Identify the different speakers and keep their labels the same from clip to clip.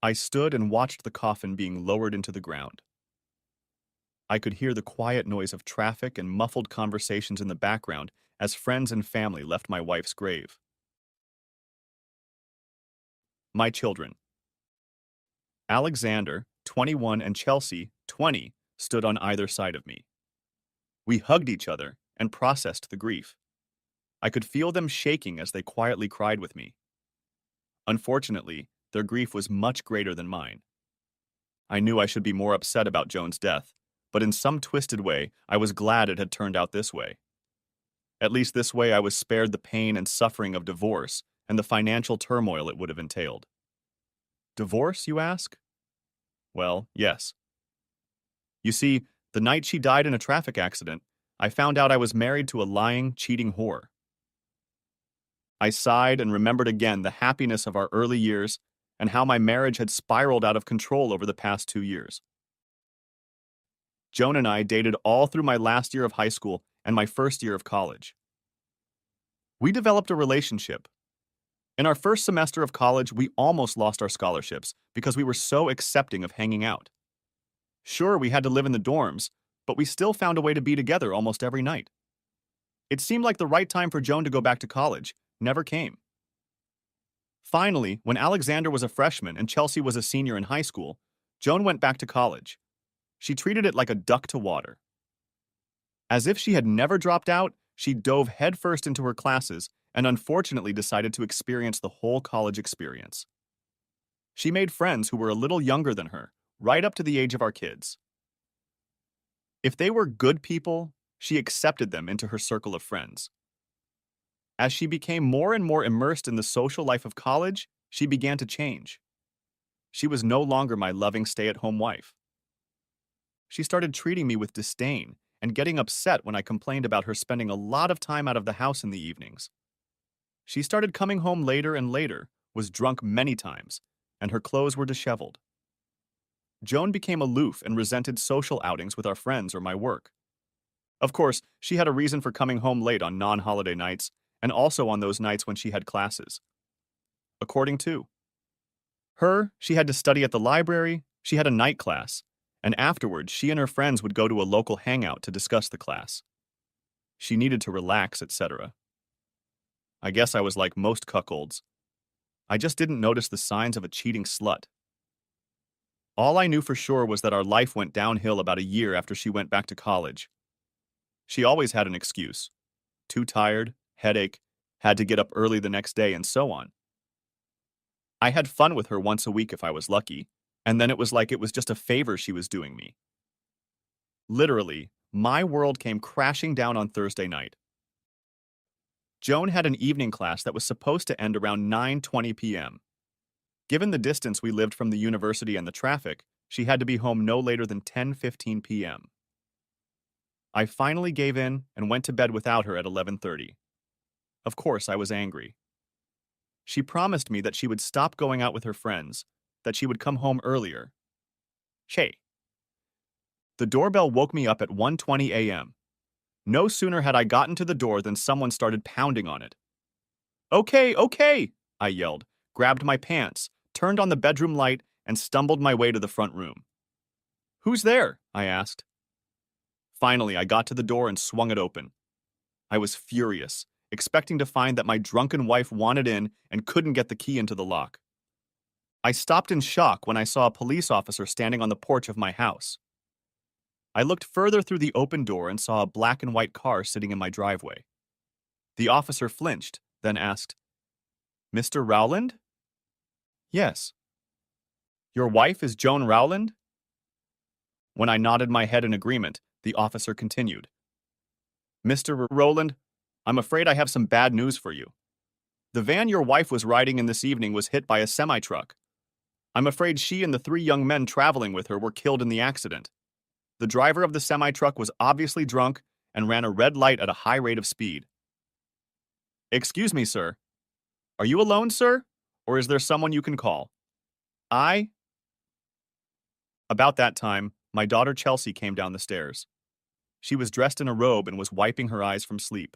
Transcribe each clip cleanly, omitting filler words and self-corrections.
Speaker 1: I stood and watched the coffin being lowered into the ground. I could hear the quiet noise of traffic and muffled conversations in the background as friends and family left my wife's grave. My children, Alexander, 21, and Chelsea, 20, stood on either side of me. We hugged each other and processed the grief. I could feel them shaking as they quietly cried with me. Unfortunately, their grief was much greater than mine. I knew I should be more upset about Joan's death, but in some twisted way, I was glad it had turned out this way. At least this way I was spared the pain and suffering of divorce and the financial turmoil it would have entailed. Divorce, you ask? Well, yes. You see, the night she died in a traffic accident, I found out I was married to a lying, cheating whore. I sighed and remembered again the happiness of our early years and how my marriage had spiraled out of control over the past 2 years. Joan and I dated all through my last year of high school and my first year of college. We developed a relationship. In our first semester of college, we almost lost our scholarships because we were so accepting of hanging out. Sure, we had to live in the dorms, but we still found a way to be together almost every night. It seemed like the right time for Joan to go back to college never came. Finally, when Alexander was a freshman and Chelsea was a senior in high school, Joan went back to college. She treated it like a duck to water. As if she had never dropped out, she dove headfirst into her classes and unfortunately decided to experience the whole college experience. She made friends who were a little younger than her, right up to the age of our kids. If they were good people, she accepted them into her circle of friends. As she became more and more immersed in the social life of college, she began to change. She was no longer my loving stay-at-home wife. She started treating me with disdain and getting upset when I complained about her spending a lot of time out of the house in the evenings. She started coming home later and later, was drunk many times, and her clothes were disheveled. Joan became aloof and resented social outings with our friends or my work. Of course, she had a reason for coming home late on non-holiday nights and also on those nights when she had classes. According to her, she had to study at the library, she had a night class, and afterwards she and her friends would go to a local hangout to discuss the class. She needed to relax, etc. I guess I was like most cuckolds. I just didn't notice the signs of a cheating slut. All I knew for sure was that our life went downhill about a year after she went back to college. She always had an excuse. Too tired, headache, had to get up early the next day, and so on. I had fun with her once a week if I was lucky, and then it was like it was just a favor she was doing me. Literally, my world came crashing down on Thursday night. Joan had an evening class that was supposed to end around 9:20 p.m. Given the distance we lived from the university and the traffic, she had to be home no later than 10:15 p.m. I finally gave in and went to bed without her at 11:30. Of course, I was angry. She promised me that she would stop going out with her friends, that she would come home earlier. Che. The doorbell woke me up at 1:20 a.m. No sooner had I gotten to the door than someone started pounding on it. Okay, okay, I yelled, grabbed my pants, turned on the bedroom light, and stumbled my way to the front room. Who's there? I asked. Finally, I got to the door and swung it open. I was furious, expecting to find that my drunken wife wanted in and couldn't get the key into the lock. I stopped in shock when I saw a police officer standing on the porch of my house. I looked further through the open door and saw a black and white car sitting in my driveway. The officer flinched, then asked, Mr. Rowland? Yes. Your wife is Joan Rowland? When I nodded my head in agreement, the officer continued. Mr. Rowland, I'm afraid I have some bad news for you. The van your wife was riding in this evening was hit by a semi-truck. I'm afraid she and the 3 young men traveling with her were killed in the accident. The driver of the semi-truck was obviously drunk and ran a red light at a high rate of speed. Excuse me, sir. Are you alone, sir? Or is there someone you can call? About that time, my daughter Chelsea came down the stairs. She was dressed in a robe and was wiping her eyes from sleep.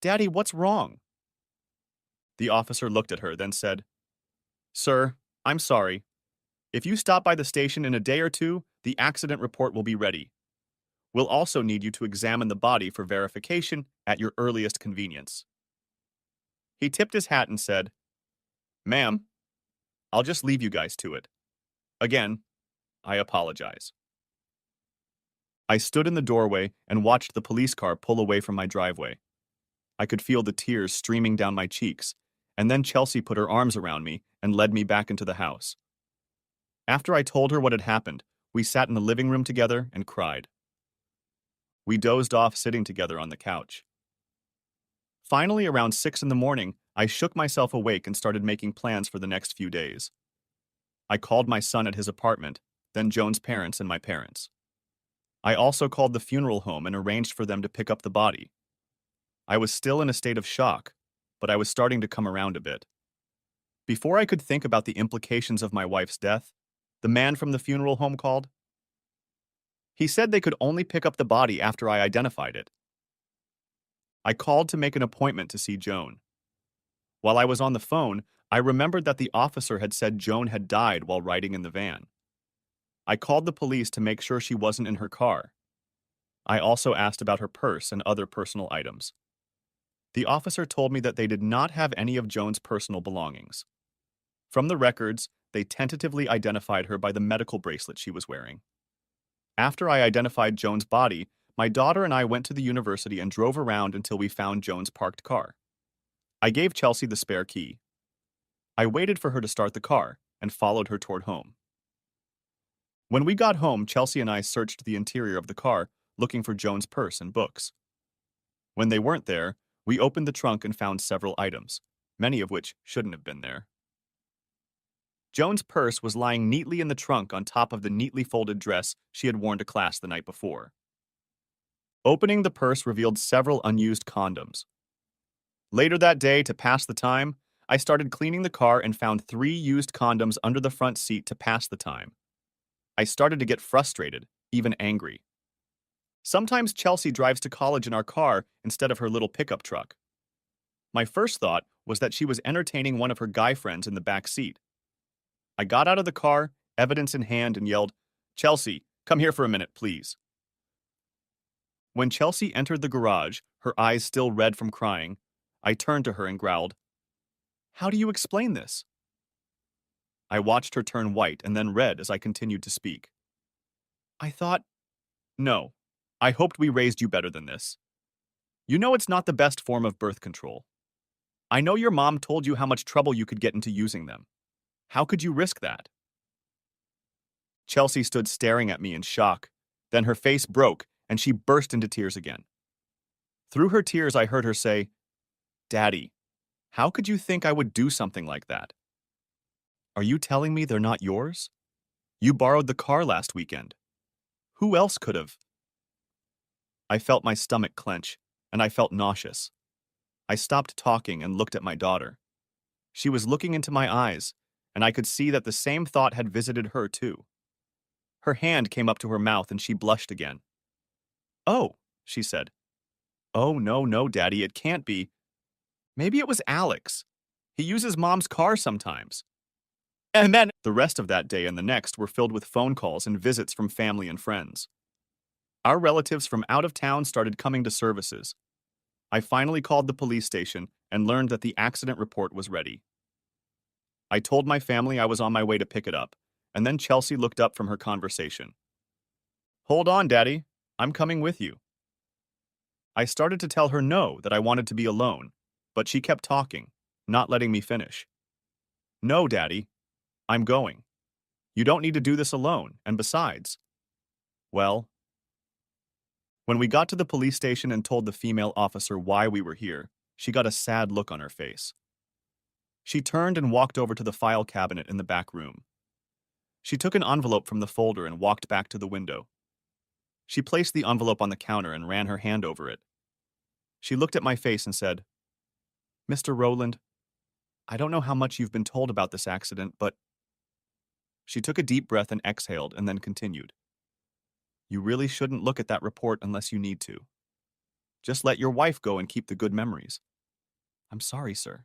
Speaker 1: Daddy, what's wrong? The officer looked at her, then said, Sir, I'm sorry. If you stop by the station in a day or two, the accident report will be ready. We'll also need you to examine the body for verification at your earliest convenience. He tipped his hat and said, Ma'am, I'll just leave you guys to it. Again, I apologize. I stood in the doorway and watched the police car pull away from my driveway. I could feel the tears streaming down my cheeks, and then Chelsea put her arms around me and led me back into the house. After I told her what had happened, we sat in the living room together and cried. We dozed off sitting together on the couch. Finally, around 6 in the morning, I shook myself awake and started making plans for the next few days. I called my son at his apartment, then Joan's parents and my parents. I also called the funeral home and arranged for them to pick up the body. I was still in a state of shock, but I was starting to come around a bit. Before I could think about the implications of my wife's death, the man from the funeral home called. He said they could only pick up the body after I identified it. I called to make an appointment to see Joan. While I was on the phone, I remembered that the officer had said Joan had died while riding in the van. I called the police to make sure she wasn't in her car. I also asked about her purse and other personal items. The officer told me that they did not have any of Joan's personal belongings. From the records, they tentatively identified her by the medical bracelet she was wearing. After I identified Joan's body, my daughter and I went to the university and drove around until we found Joan's parked car. I gave Chelsea the spare key. I waited for her to start the car and followed her toward home. When we got home, Chelsea and I searched the interior of the car, looking for Joan's purse and books. When they weren't there, we opened the trunk and found several items, many of which shouldn't have been there. Joan's purse was lying neatly in the trunk on top of the neatly folded dress she had worn to class the night before. Opening the purse revealed several unused condoms. Later that day, to pass the time, I started cleaning the car and found 3 used condoms under the front seat to pass the time. I started to get frustrated, even angry. Sometimes Chelsea drives to college in our car instead of her little pickup truck. My first thought was that she was entertaining one of her guy friends in the back seat. I got out of the car, evidence in hand, and yelled, "Chelsea, come here for a minute, please." When Chelsea entered the garage, her eyes still red from crying, I turned to her and growled, "How do you explain this?" I watched her turn white and then red as I continued to speak. I thought, no, I hoped we raised you better than this. You know it's not the best form of birth control. I know your mom told you how much trouble you could get into using them. How could you risk that? Chelsea stood staring at me in shock. Then her face broke and she burst into tears again. Through her tears, I heard her say, "Daddy, how could you think I would do something like that? Are you telling me they're not yours? You borrowed the car last weekend. Who else could have?" I felt my stomach clench, and I felt nauseous. I stopped talking and looked at my daughter. She was looking into my eyes, and I could see that the same thought had visited her too. Her hand came up to her mouth and she blushed again. "Oh," she said. "Oh, no, no, Daddy, it can't be. Maybe it was Alex. He uses Mom's car sometimes." And then the rest of that day and the next were filled with phone calls and visits from family and friends. Our relatives from out of town started coming to services. I finally called the police station and learned that the accident report was ready. I told my family I was on my way to pick it up, and then Chelsea looked up from her conversation. "Hold on, Daddy. I'm coming with you." I started to tell her no, that I wanted to be alone, but she kept talking, not letting me finish. "No, Daddy. I'm going. You don't need to do this alone, and besides..." Well, when we got to the police station and told the female officer why we were here, she got a sad look on her face. She turned and walked over to the file cabinet in the back room. She took an envelope from the folder and walked back to the window. She placed the envelope on the counter and ran her hand over it. She looked at my face and said, "Mr. Rowland, I don't know how much you've been told about this accident, but..." She took a deep breath and exhaled and then continued. "You really shouldn't look at that report unless you need to. Just let your wife go and keep the good memories." "I'm sorry, sir."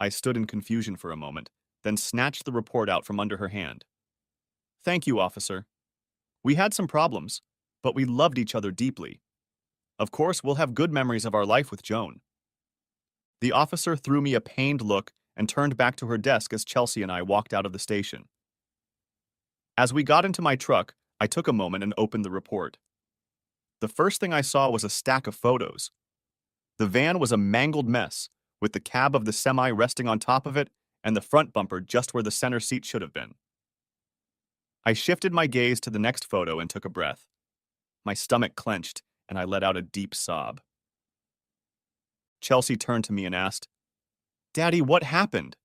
Speaker 1: I stood in confusion for a moment, then snatched the report out from under her hand. "Thank you, officer. We had some problems, but we loved each other deeply. Of course, we'll have good memories of our life with Joan." The officer threw me a pained look and turned back to her desk as Chelsea and I walked out of the station. As we got into my truck, I took a moment and opened the report. The first thing I saw was a stack of photos. The van was a mangled mess, with the cab of the semi resting on top of it and the front bumper just where the center seat should have been. I shifted my gaze to the next photo and took a breath. My stomach clenched, and I let out a deep sob. Chelsea turned to me and asked, "Daddy, what happened?"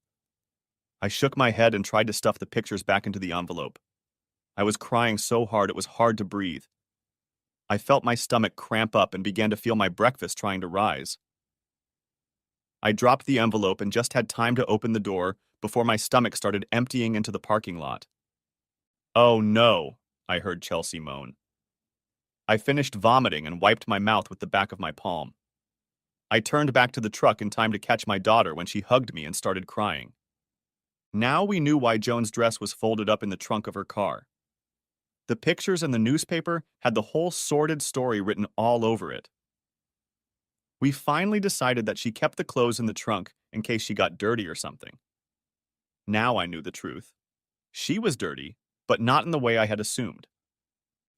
Speaker 1: I shook my head and tried to stuff the pictures back into the envelope. I was crying so hard it was hard to breathe. I felt my stomach cramp up and began to feel my breakfast trying to rise. I dropped the envelope and just had time to open the door before my stomach started emptying into the parking lot. "Oh no," I heard Chelsea moan. I finished vomiting and wiped my mouth with the back of my palm. I turned back to the truck in time to catch my daughter when she hugged me and started crying. Now we knew why Joan's dress was folded up in the trunk of her car. The pictures in the newspaper had the whole sordid story written all over it. We finally decided that she kept the clothes in the trunk in case she got dirty or something. Now I knew the truth. She was dirty, but not in the way I had assumed.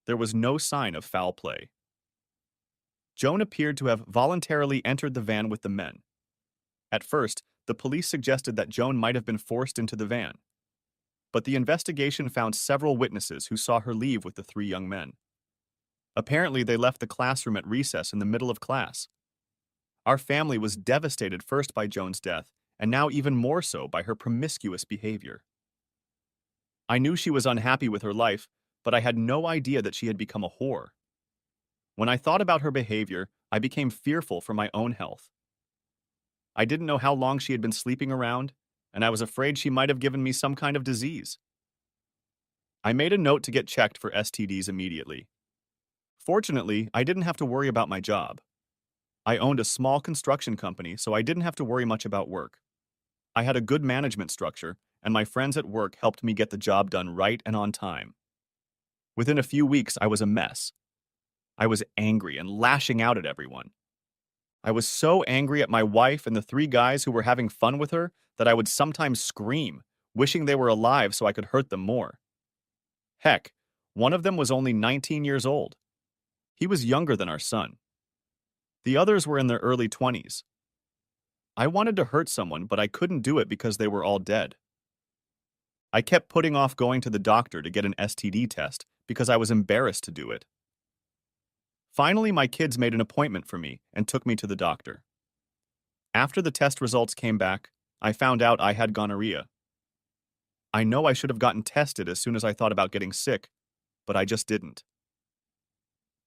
Speaker 1: There was no sign of foul play. Joan appeared to have voluntarily entered the van with the men. At first, the police suggested that Joan might have been forced into the van. But the investigation found several witnesses who saw her leave with the three young men. Apparently, they left the classroom at recess in the middle of class. Our family was devastated first by Joan's death, and now even more so by her promiscuous behavior. I knew she was unhappy with her life, but I had no idea that she had become a whore. When I thought about her behavior, I became fearful for my own health. I didn't know how long she had been sleeping around, and I was afraid she might have given me some kind of disease. I made a note to get checked for STDs immediately. Fortunately, I didn't have to worry about my job. I owned a small construction company, so I didn't have to worry much about work. I had a good management structure, and my friends at work helped me get the job done right and on time. Within a few weeks, I was a mess. I was angry and lashing out at everyone. I was so angry at my wife and the three guys who were having fun with her that I would sometimes scream, wishing they were alive so I could hurt them more. Heck, one of them was only 19 years old. He was younger than our son. The others were in their early 20s. I wanted to hurt someone, but I couldn't do it because they were all dead. I kept putting off going to the doctor to get an STD test because I was embarrassed to do it. Finally, my kids made an appointment for me and took me to the doctor. After the test results came back, I found out I had gonorrhea. I know I should have gotten tested as soon as I thought about getting sick, but I just didn't.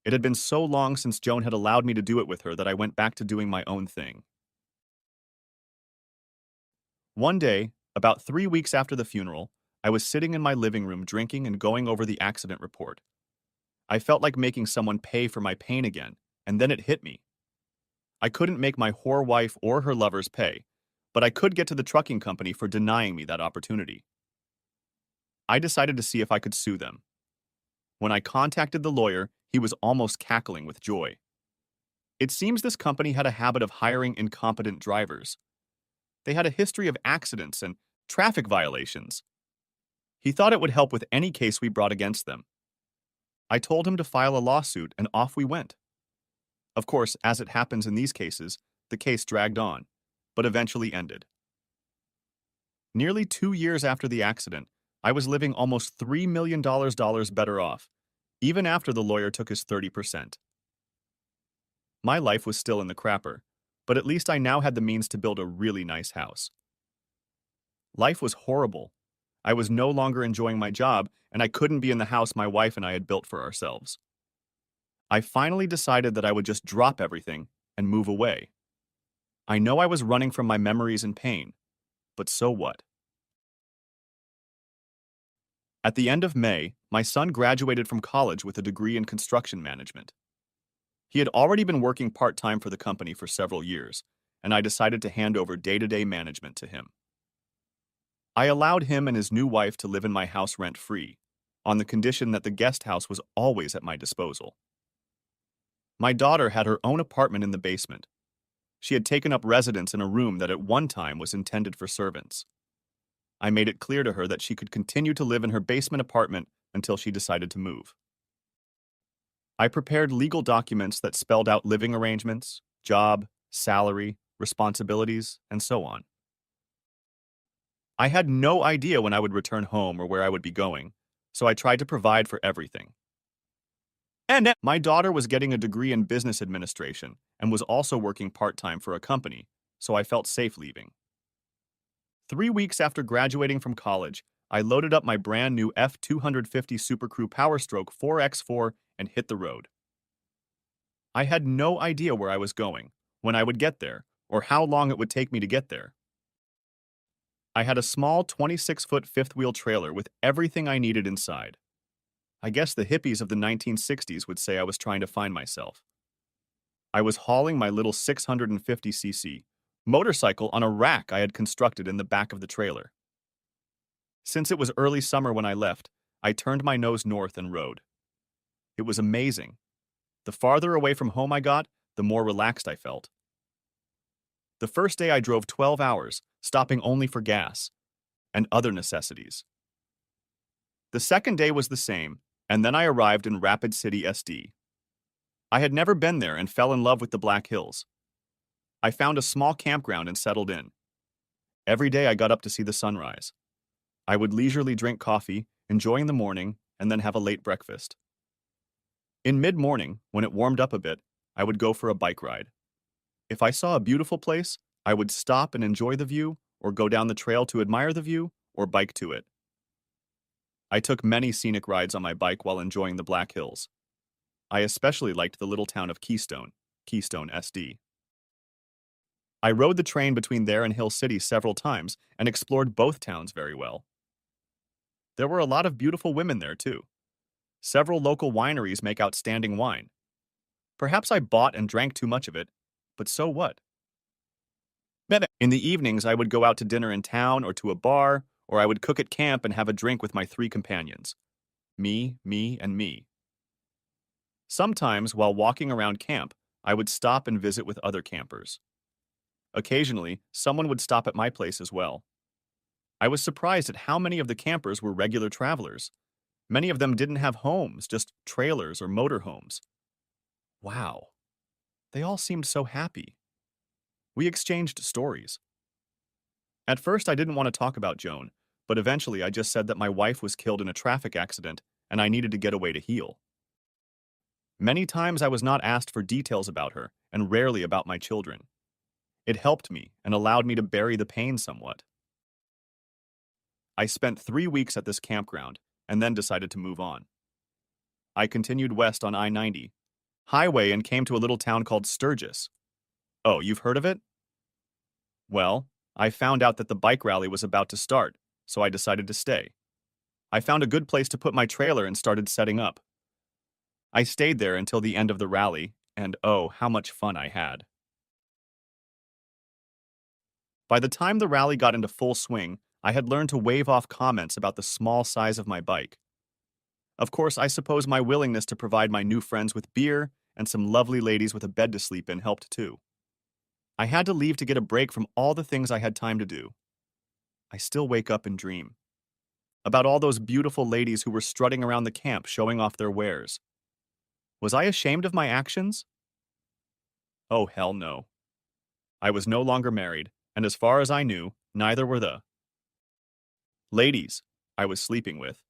Speaker 1: It had been so long since Joan had allowed me to do it with her that I went back to doing my own thing. One day, about 3 weeks after the funeral, I was sitting in my living room drinking and going over the accident report. I felt like making someone pay for my pain again, and then it hit me. I couldn't make my whore wife or her lovers pay, but I could get to the trucking company for denying me that opportunity. I decided to see if I could sue them. When I contacted the lawyer, he was almost cackling with joy. It seems this company had a habit of hiring incompetent drivers. They had a history of accidents and traffic violations. He thought it would help with any case we brought against them. I told him to file a lawsuit, and off we went. Of course, as it happens in these cases, the case dragged on, but eventually ended. Nearly 2 years after the accident, I was living almost $3 million better off, even after the lawyer took his 30%. My life was still in the crapper, but at least I now had the means to build a really nice house. Life was horrible. I was no longer enjoying my job, and I couldn't be in the house my wife and I had built for ourselves. I finally decided that I would just drop everything and move away. I know I was running from my memories and pain, but so what? At the end of May, my son graduated from college with a degree in construction management. He had already been working part-time for the company for several years, and I decided to hand over day-to-day management to him. I allowed him and his new wife to live in my house rent-free, on the condition that the guest house was always at my disposal. My daughter had her own apartment in the basement. She had taken up residence in a room that at one time was intended for servants. I made it clear to her that she could continue to live in her basement apartment until she decided to move. I prepared legal documents that spelled out living arrangements, job, salary, responsibilities, and so on. I had no idea when I would return home or where I would be going, so I tried to provide for everything. And my daughter was getting a degree in business administration and was also working part-time for a company, so I felt safe leaving. 3 weeks after graduating from college, I loaded up my brand new F250 Super Crew Powerstroke 4x4 and hit the road. I had no idea where I was going, when I would get there, or how long it would take me to get there. I had a small 26-foot fifth-wheel trailer with everything I needed inside. I guess the hippies of the 1960s would say I was trying to find myself. I was hauling my little 650cc motorcycle on a rack I had constructed in the back of the trailer. Since it was early summer when I left, I turned my nose north and rode. It was amazing. The farther away from home I got, the more relaxed I felt. The first day I drove 12 hours, stopping only for gas and other necessities. The second day was the same, and then I arrived in Rapid City, SD. I had never been there and fell in love with the Black Hills. I found a small campground and settled in. Every day I got up to see the sunrise. I would leisurely drink coffee, enjoying the morning, and then have a late breakfast. In mid-morning, when it warmed up a bit, I would go for a bike ride. If I saw a beautiful place, I would stop and enjoy the view, or go down the trail to admire the view, or bike to it. I took many scenic rides on my bike while enjoying the Black Hills. I especially liked the little town of Keystone, SD. I rode the train between there and Hill City several times and explored both towns very well. There were a lot of beautiful women there, too. Several local wineries make outstanding wine. Perhaps I bought and drank too much of it, but so what? In the evenings, I would go out to dinner in town or to a bar, or I would cook at camp and have a drink with my 3 companions. Me, and me. Sometimes, while walking around camp, I would stop and visit with other campers. Occasionally, someone would stop at my place as well. I was surprised at how many of the campers were regular travelers. Many of them didn't have homes, just trailers or motorhomes. Wow. They all seemed so happy. We exchanged stories. At first, I didn't want to talk about Joan, but eventually I just said that my wife was killed in a traffic accident and I needed to get away to heal. Many times I was not asked for details about her, and rarely about my children. It helped me and allowed me to bury the pain somewhat. I spent 3 weeks at this campground and then decided to move on. I continued west on I-90 highway and came to a little town called Sturgis. Oh, you've heard of it? Well, I found out that the bike rally was about to start, so I decided to stay. I found a good place to put my trailer and started setting up. I stayed there until the end of the rally, and oh, how much fun I had. By the time the rally got into full swing, I had learned to wave off comments about the small size of my bike. Of course, I suppose my willingness to provide my new friends with beer and some lovely ladies with a bed to sleep in helped too. I had to leave to get a break from all the things I had time to do. I still wake up and dream about all those beautiful ladies who were strutting around the camp showing off their wares. Was I ashamed of my actions? Oh, hell no. I was no longer married, and as far as I knew, neither were the ladies I was sleeping with.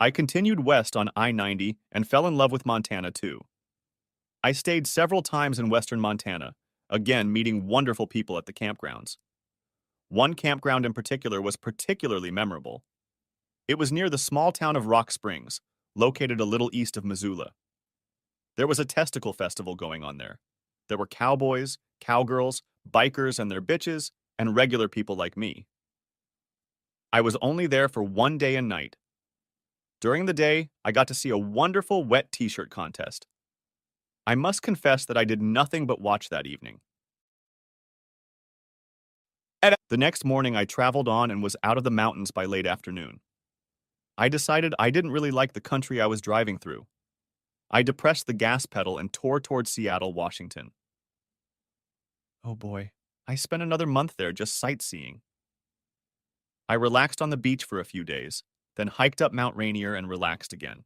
Speaker 1: I continued west on I-90 and fell in love with Montana too. I stayed several times in western Montana, again meeting wonderful people at the campgrounds. One campground in particular was particularly memorable. It was near the small town of Rock Springs, located a little east of Missoula. There was a testicle festival going on there. There were cowboys, cowgirls, bikers and their bitches, and regular people like me. I was only there for 1 day and night. During the day, I got to see a wonderful wet t-shirt contest. I must confess that I did nothing but watch that evening. The next morning, I traveled on and was out of the mountains by late afternoon. I decided I didn't really like the country I was driving through. I depressed the gas pedal and tore toward Seattle, Washington. Oh boy, I spent another month there just sightseeing. I relaxed on the beach for a few days, then hiked up Mount Rainier and relaxed again.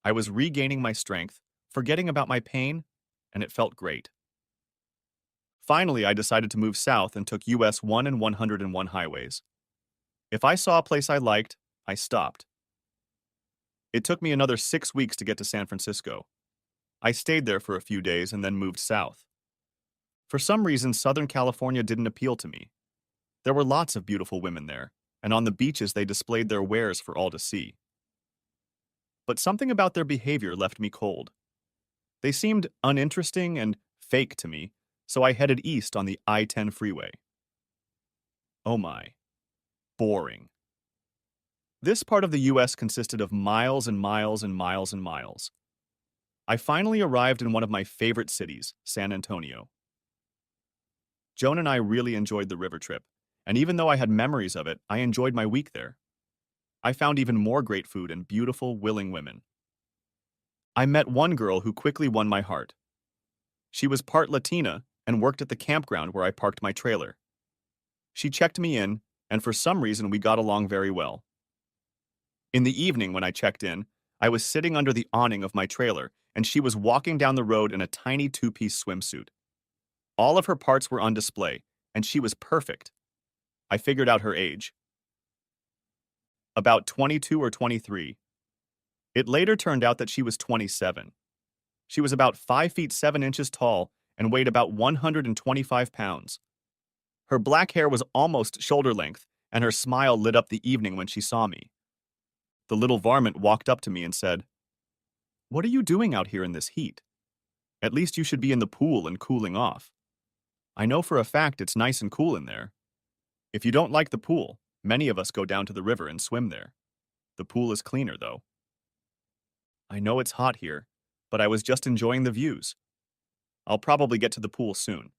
Speaker 1: I was regaining my strength, forgetting about my pain, and it felt great. Finally, I decided to move south and took US 1 and 101 highways. If I saw a place I liked, I stopped. It took me another 6 weeks to get to San Francisco. I stayed there for a few days and then moved south. For some reason, Southern California didn't appeal to me. There were lots of beautiful women there, and on the beaches they displayed their wares for all to see. But something about their behavior left me cold. They seemed uninteresting and fake to me, so I headed east on the I-10 freeway. Oh my. Boring. This part of the US consisted of miles and miles and miles and miles. I finally arrived in one of my favorite cities, San Antonio. Joan and I really enjoyed the river trip, and even though I had memories of it, I enjoyed my week there. I found even more great food and beautiful, willing women. I met one girl who quickly won my heart. She was part Latina and worked at the campground where I parked my trailer. She checked me in, and for some reason we got along very well. In the evening when I checked in, I was sitting under the awning of my trailer, and she was walking down the road in a tiny two-piece swimsuit. All of her parts were on display, and she was perfect. I figured out her age. About 22 or 23. It later turned out that she was 27. She was about 5 feet 7 inches tall and weighed about 125 pounds. Her black hair was almost shoulder length, and her smile lit up the evening when she saw me. The little varmint walked up to me and said, "What are you doing out here in this heat? At least you should be in the pool and cooling off. I know for a fact it's nice and cool in there. If you don't like the pool, many of us go down to the river and swim there. The pool is cleaner, though." I know it's hot here, but I was just enjoying the views. I'll probably get to the pool soon.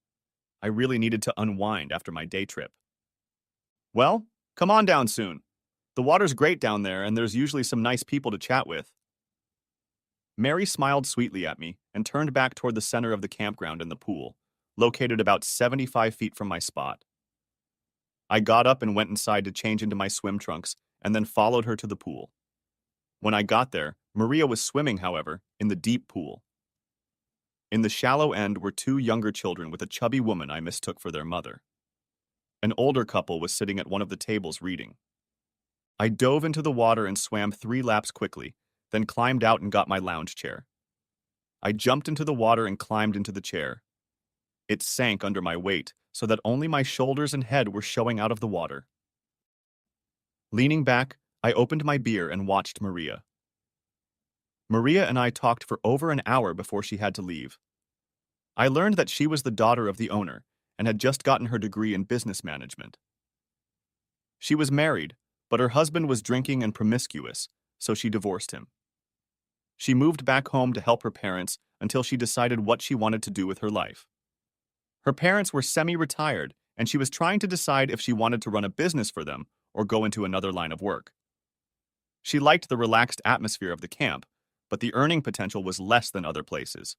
Speaker 1: I really needed to unwind after my day trip. Well, come on down soon. The water's great down there, and there's usually some nice people to chat with. Mary smiled sweetly at me and turned back toward the center of the campground and the pool, located about 75 feet from my spot. I got up and went inside to change into my swim trunks and then followed her to the pool. When I got there, Maria was swimming, however, in the deep pool. In the shallow end were two younger children with a chubby woman I mistook for their mother. An older couple was sitting at one of the tables reading. I dove into the water and swam 3 laps quickly, then climbed out and got my lounge chair. I jumped into the water and climbed into the chair. It sank under my weight so that only my shoulders and head were showing out of the water. Leaning back, I opened my beer and watched Maria. Maria and I talked for over an hour before she had to leave. I learned that she was the daughter of the owner and had just gotten her degree in business management. She was married, but her husband was drinking and promiscuous, so she divorced him. She moved back home to help her parents until she decided what she wanted to do with her life. Her parents were semi-retired, and she was trying to decide if she wanted to run a business for them or go into another line of work. She liked the relaxed atmosphere of the camp, but the earning potential was less than other places.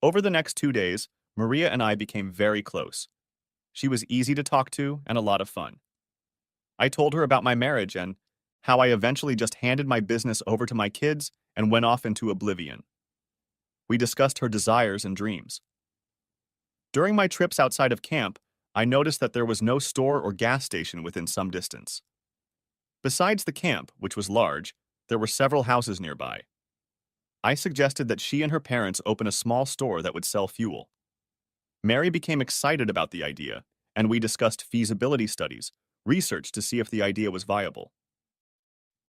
Speaker 1: Over the next 2 days, Maria and I became very close. She was easy to talk to and a lot of fun. I told her about my marriage and how I eventually just handed my business over to my kids and went off into oblivion. We discussed her desires and dreams. During my trips outside of camp, I noticed that there was no store or gas station within some distance. Besides the camp, which was large, there were several houses nearby. I suggested that she and her parents open a small store that would sell fuel. Mary became excited about the idea, and we discussed feasibility studies, research to see if the idea was viable.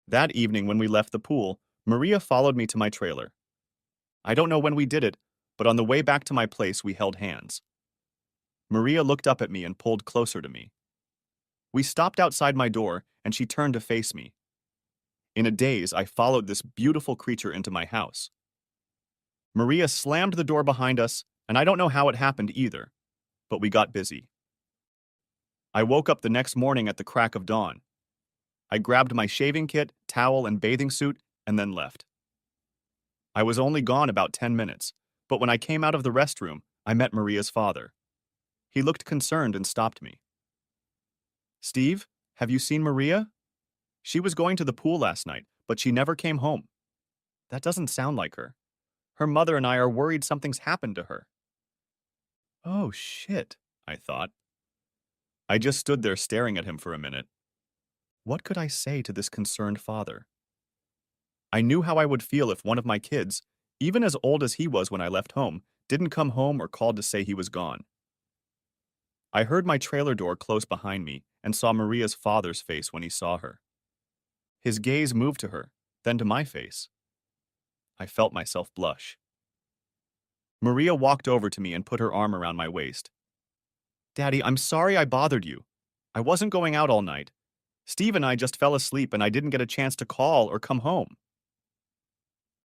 Speaker 1: That evening when we left the pool, Maria followed me to my trailer. I don't know when we did it, but on the way back to my place we held hands. Maria looked up at me and pulled closer to me. We stopped outside my door, and she turned to face me. In a daze, I followed this beautiful creature into my house. Maria slammed the door behind us, and I don't know how it happened either. but we got busy. I woke up the next morning at the crack of dawn. I grabbed my shaving kit, towel, and bathing suit, and then left. I was only gone about 10 minutes, but when I came out of the restroom, I met Maria's father. He looked concerned and stopped me. Steve, have you seen Maria? She was going to the pool last night, but she never came home. That doesn't sound like her. Her mother and I are worried something's happened to her. Oh, shit, I thought. I just stood there staring at him for a minute. What could I say to this concerned father? I knew how I would feel if one of my kids, even as old as he was when I left home, didn't come home or called to say he was gone. I heard my trailer door close behind me and saw Maria's father's face when he saw her. His gaze moved to her, then to my face. I felt myself blush. Maria walked over to me and put her arm around my waist. Daddy, I'm sorry I bothered you. I wasn't going out all night. Steve and I just fell asleep and I didn't get a chance to call or come home.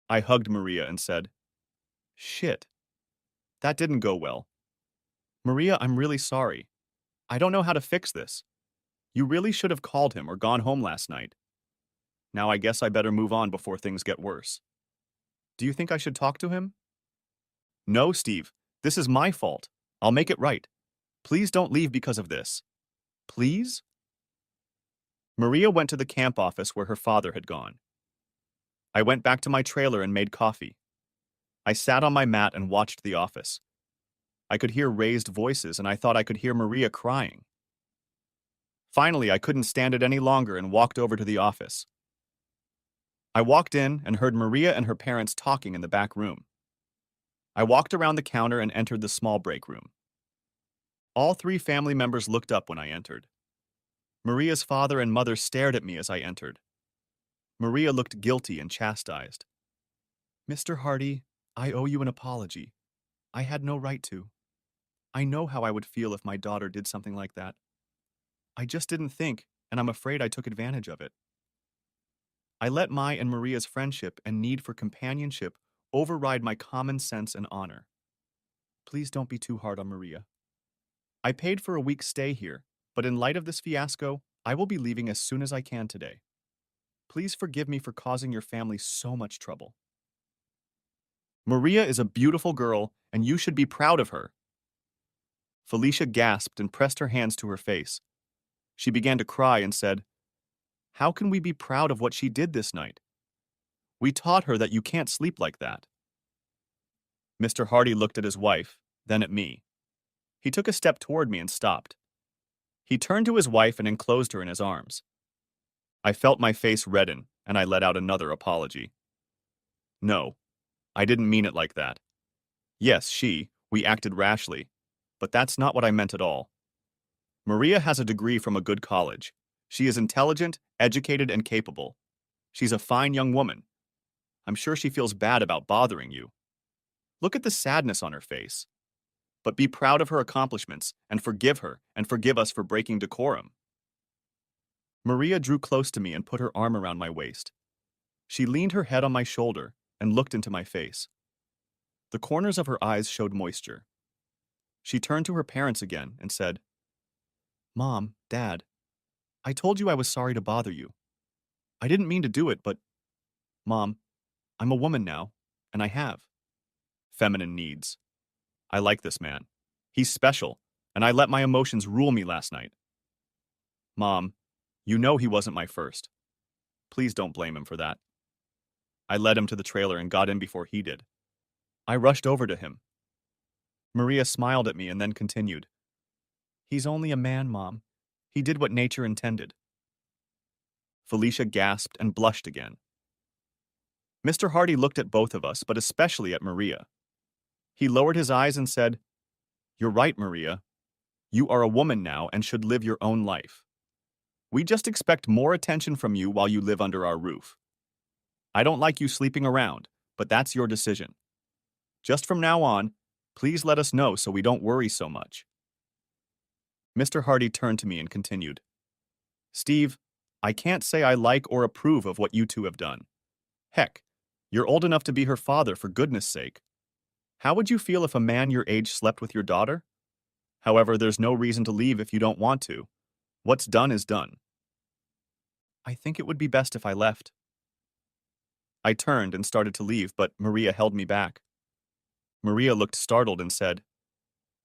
Speaker 1: I hugged Maria and said, Shit. That didn't go well. Maria, I'm really sorry. I don't know how to fix this. You really should have called him or gone home last night. Now I guess I better move on before things get worse. Do you think I should talk to him? No, Steve. This is my fault. I'll make it right. Please don't leave because of this. Please? Maria went to the camp office where her father had gone. I went back to my trailer and made coffee. I sat on my mat and watched the office. I could hear raised voices and I thought I could hear Maria crying. Finally, I couldn't stand it any longer and walked over to the office. I walked in and heard Maria and her parents talking in the back room. I walked around the counter and entered the small break room. All three family members looked up when I entered. Maria's father and mother stared at me as I entered. Maria looked guilty and chastised. Mr. Hardy, I owe you an apology. I had no right to. I know how I would feel if my daughter did something like that. I just didn't think, and I'm afraid I took advantage of it. I let my and Maria's friendship and need for companionship override my common sense and honor. Please don't be too hard on Maria. I paid for a week's stay here, but in light of this fiasco, I will be leaving as soon as I can today. Please forgive me for causing your family so much trouble. Maria is a beautiful girl, and you should be proud of her. Felicia gasped and pressed her hands to her face. She began to cry and said, How can we be proud of what she did this night? We taught her that you can't sleep like that. Mr. Hardy looked at his wife, then at me. He took a step toward me and stopped. He turned to his wife and enclosed her in his arms. I felt my face redden, and I let out another apology. No, I didn't mean it like that. Yes, we acted rashly, but that's not what I meant at all. Maria has a degree from a good college. She is intelligent, educated, and capable. She's a fine young woman. I'm sure she feels bad about bothering you. Look at the sadness on her face. But be proud of her accomplishments and forgive her and forgive us for breaking decorum. Maria drew close to me and put her arm around my waist. She leaned her head on my shoulder and looked into my face. The corners of her eyes showed moisture. She turned to her parents again and said, Mom, Dad, I told you I was sorry to bother you. I didn't mean to do it, but, Mom, I'm a woman now, and I have feminine needs. I like this man. He's special, and I let my emotions rule me last night. Mom, you know he wasn't my first. Please don't blame him for that. I led him to the trailer and got in before he did. I rushed over to him. Maria smiled at me and then continued. He's only a man, Mom. He did what nature intended. Felicia gasped and blushed again. Mr. Hardy looked at both of us, but especially at Maria. He lowered his eyes and said, You're right, Maria. You are a woman now and should live your own life. We just expect more attention from you while you live under our roof. I don't like you sleeping around, but that's your decision. Just from now on, please let us know so we don't worry so much. Mr. Hardy turned to me and continued, Steve, I can't say I like or approve of what you two have done. Heck, you're old enough to be her father, for goodness sake. How would you feel if a man your age slept with your daughter? However, there's no reason to leave if you don't want to. What's done is done. I think it would be best if I left. I turned and started to leave, but Maria held me back. Maria looked startled and said,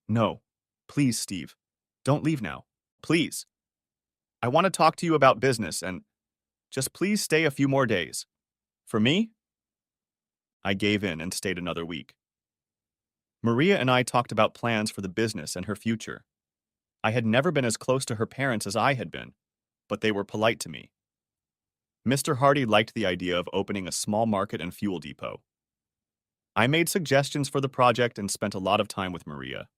Speaker 1: "No, please, Steve. Don't leave now. Please. I want to talk to you about business and just please stay a few more days." For me, I gave in and stayed another week. Maria and I talked about plans for the business and her future. I had never been as close to her parents as I had been, but they were polite to me. Mr. Hardy liked the idea of opening a small market and fuel depot. I made suggestions for the project and spent a lot of time with Maria.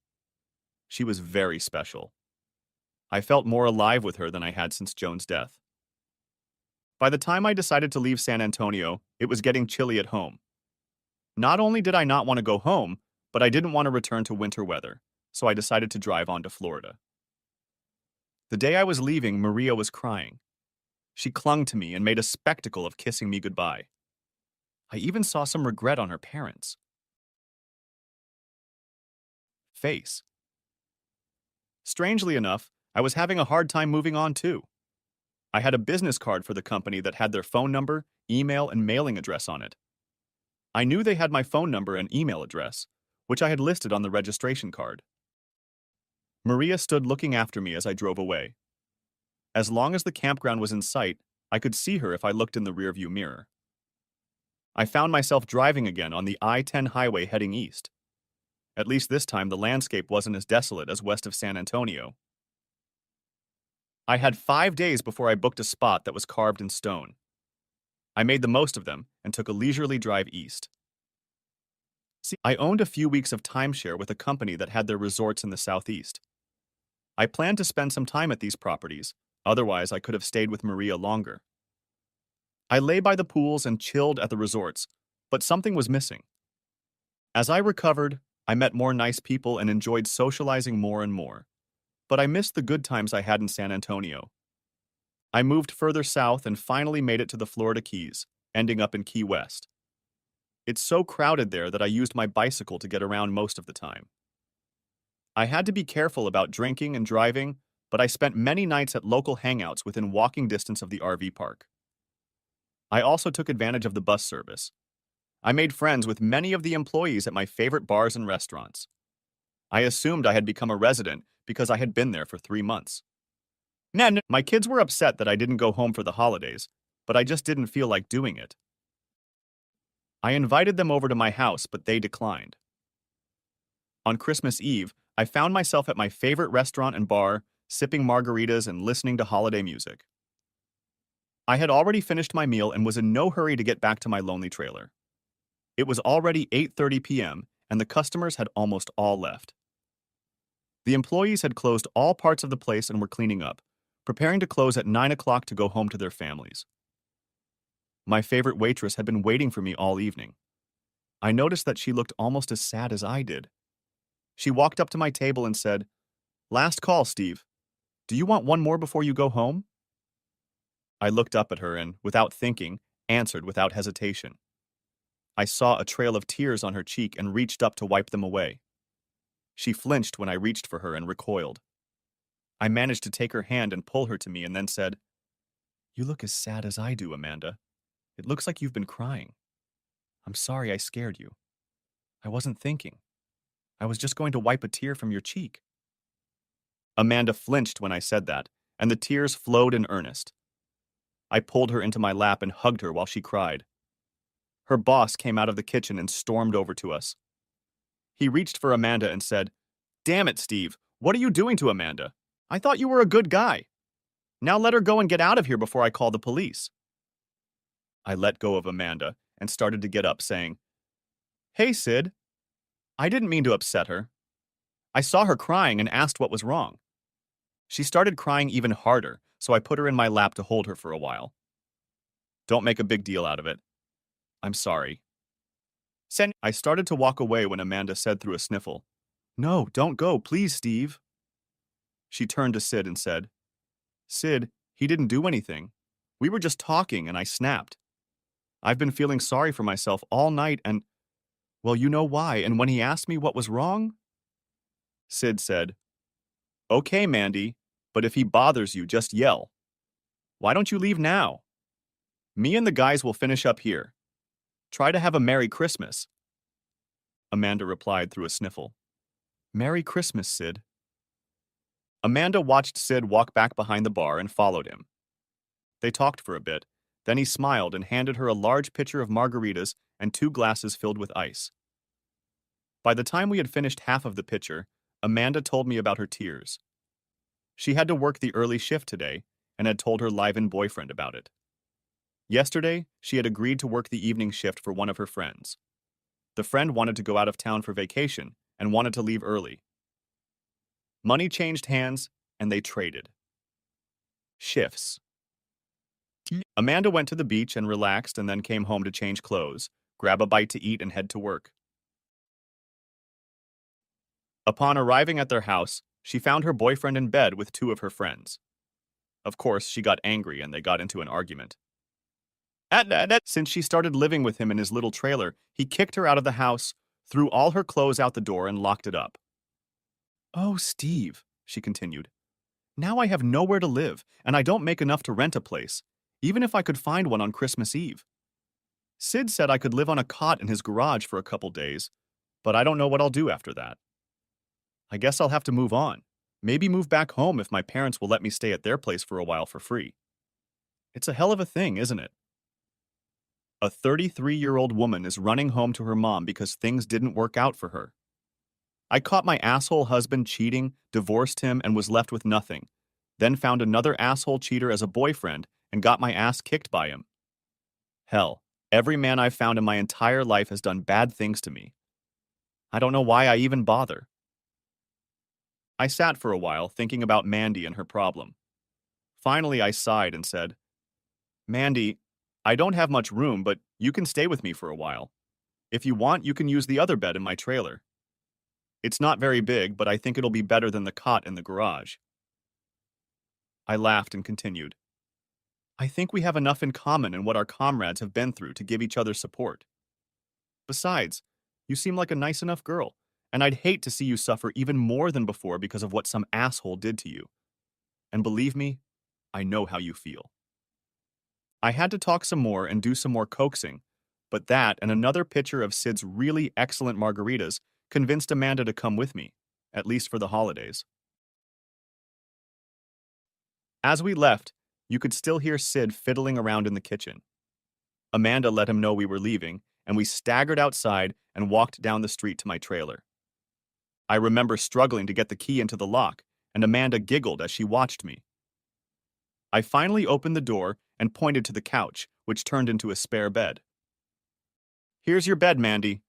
Speaker 1: She was very special. I felt more alive with her than I had since Joan's death. By the time I decided to leave San Antonio, it was getting chilly at home. Not only did I not want to go home, but I didn't want to return to winter weather, so I decided to drive on to Florida. The day I was leaving, Maria was crying. She clung to me and made a spectacle of kissing me goodbye. I even saw some regret on her parents' face. Strangely enough, I was having a hard time moving on too. I had a business card for the company that had their phone number, email, and mailing address on it. I knew they had my phone number and email address, which I had listed on the registration card. Maria stood looking after me as I drove away. As long as the campground was in sight, I could see her if I looked in the rearview mirror. I found myself driving again on the I-10 highway heading east. At least this time the landscape wasn't as desolate as west of San Antonio. I had 5 days before I booked a spot that was carved in stone. I made the most of them and took a leisurely drive east. See, I owned a few weeks of timeshare with a company that had their resorts in the southeast. I planned to spend some time at these properties, otherwise I could have stayed with Maria longer. I lay by the pools and chilled at the resorts, but something was missing. As I recovered, I met more nice people and enjoyed socializing more and more, but I missed the good times I had in San Antonio. I moved further south and finally made it to the Florida Keys, ending up in Key West. It's so crowded there that I used my bicycle to get around most of the time. I had to be careful about drinking and driving, but I spent many nights at local hangouts within walking distance of the RV park. I also took advantage of the bus service. I made friends with many of the employees at my favorite bars and restaurants. I assumed I had become a resident because I had been there for 3 months. My kids were upset that I didn't go home for the holidays, but I just didn't feel like doing it. I invited them over to my house, but they declined. On Christmas Eve, I found myself at my favorite restaurant and bar, sipping margaritas and listening to holiday music. I had already finished my meal and was in no hurry to get back to my lonely trailer. It was already 8:30 p.m., and the customers had almost all left. The employees had closed all parts of the place and were cleaning up, preparing to close at 9 o'clock to go home to their families. My favorite waitress had been waiting for me all evening. I noticed that she looked almost as sad as I did. She walked up to my table and said, "Last call, Steve. Do you want one more before you go home?" I looked up at her and, without thinking, answered without hesitation. I saw a trail of tears on her cheek and reached up to wipe them away. She flinched when I reached for her and recoiled. I managed to take her hand and pull her to me and then said, "You look as sad as I do, Amanda. It looks like you've been crying. I'm sorry I scared you. I wasn't thinking. I was just going to wipe a tear from your cheek." Amanda flinched when I said that, and the tears flowed in earnest. I pulled her into my lap and hugged her while she cried. Her boss came out of the kitchen and stormed over to us. He reached for Amanda and said, "Damn it, Steve, what are you doing to Amanda? I thought you were a good guy. Now let her go and get out of here before I call the police." I let go of Amanda and started to get up, saying, "Hey, Sid. I didn't mean to upset her. I saw her crying and asked what was wrong." She started crying even harder, so I put her in my lap to hold her for a while. "Don't make a big deal out of it. I'm sorry." I started to walk away when Amanda said through a sniffle, "No, don't go, please, Steve." She turned to Sid and said, "Sid, he didn't do anything. We were just talking and I snapped. I've been feeling sorry for myself all night and, well, you know why, and when he asked me what was wrong?" Sid said, Okay, Mandy, but if he bothers you, just yell. Why don't you leave now? Me and the guys will finish up here. Try to have a Merry Christmas. Amanda replied through a sniffle. Merry Christmas, Sid. Amanda watched Sid walk back behind the bar and followed him. They talked for a bit, then he smiled and handed her a large pitcher of margaritas and 2 glasses filled with ice. By the time we had finished half of the pitcher, Amanda told me about her tears. She had to work the early shift today and had told her live-in boyfriend about it. Yesterday, she had agreed to work the evening shift for one of her friends. The friend wanted to go out of town for vacation and wanted to leave early. Money changed hands, and they traded. Shifts. Amanda went to the beach and relaxed and then came home to change clothes, grab a bite to eat, and head to work. Upon arriving at their house, she found her boyfriend in bed with 2 of her friends. Of course, she got angry and they got into an argument. Since she started living with him in his little trailer, he kicked her out of the house, threw all her clothes out the door, and locked it up. Oh, Steve, she continued. Now I have nowhere to live, and I don't make enough to rent a place, even if I could find one on Christmas Eve. Sid said I could live on a cot in his garage for a couple days, but I don't know what I'll do after that. I guess I'll have to move on. Maybe move back home if my parents will let me stay at their place for a while for free. It's a hell of a thing, isn't it? A 33-year-old woman is running home to her mom because things didn't work out for her. I caught my asshole husband cheating, divorced him, and was left with nothing. Then found another asshole cheater as a boyfriend and got my ass kicked by him. Hell, every man I've found in my entire life has done bad things to me. I don't know why I even bother. I sat for a while thinking about Mandy and her problem. Finally, I sighed and said, Mandy, I don't have much room, but you can stay with me for a while. If you want, you can use the other bed in my trailer. It's not very big, but I think it'll be better than the cot in the garage. I laughed and continued. I think we have enough in common in what our comrades have been through to give each other support. Besides, you seem like a nice enough girl, and I'd hate to see you suffer even more than before because of what some asshole did to you. And believe me, I know how you feel. I had to talk some more and do some more coaxing, but that and another pitcher of Sid's really excellent margaritas convinced Amanda to come with me, at least for the holidays. As we left, you could still hear Sid fiddling around in the kitchen. Amanda let him know we were leaving, and we staggered outside and walked down the street to my trailer. I remember struggling to get the key into the lock, and Amanda giggled as she watched me. I finally opened the door and pointed to the couch, which turned into a spare bed. Here's your bed, Mandy.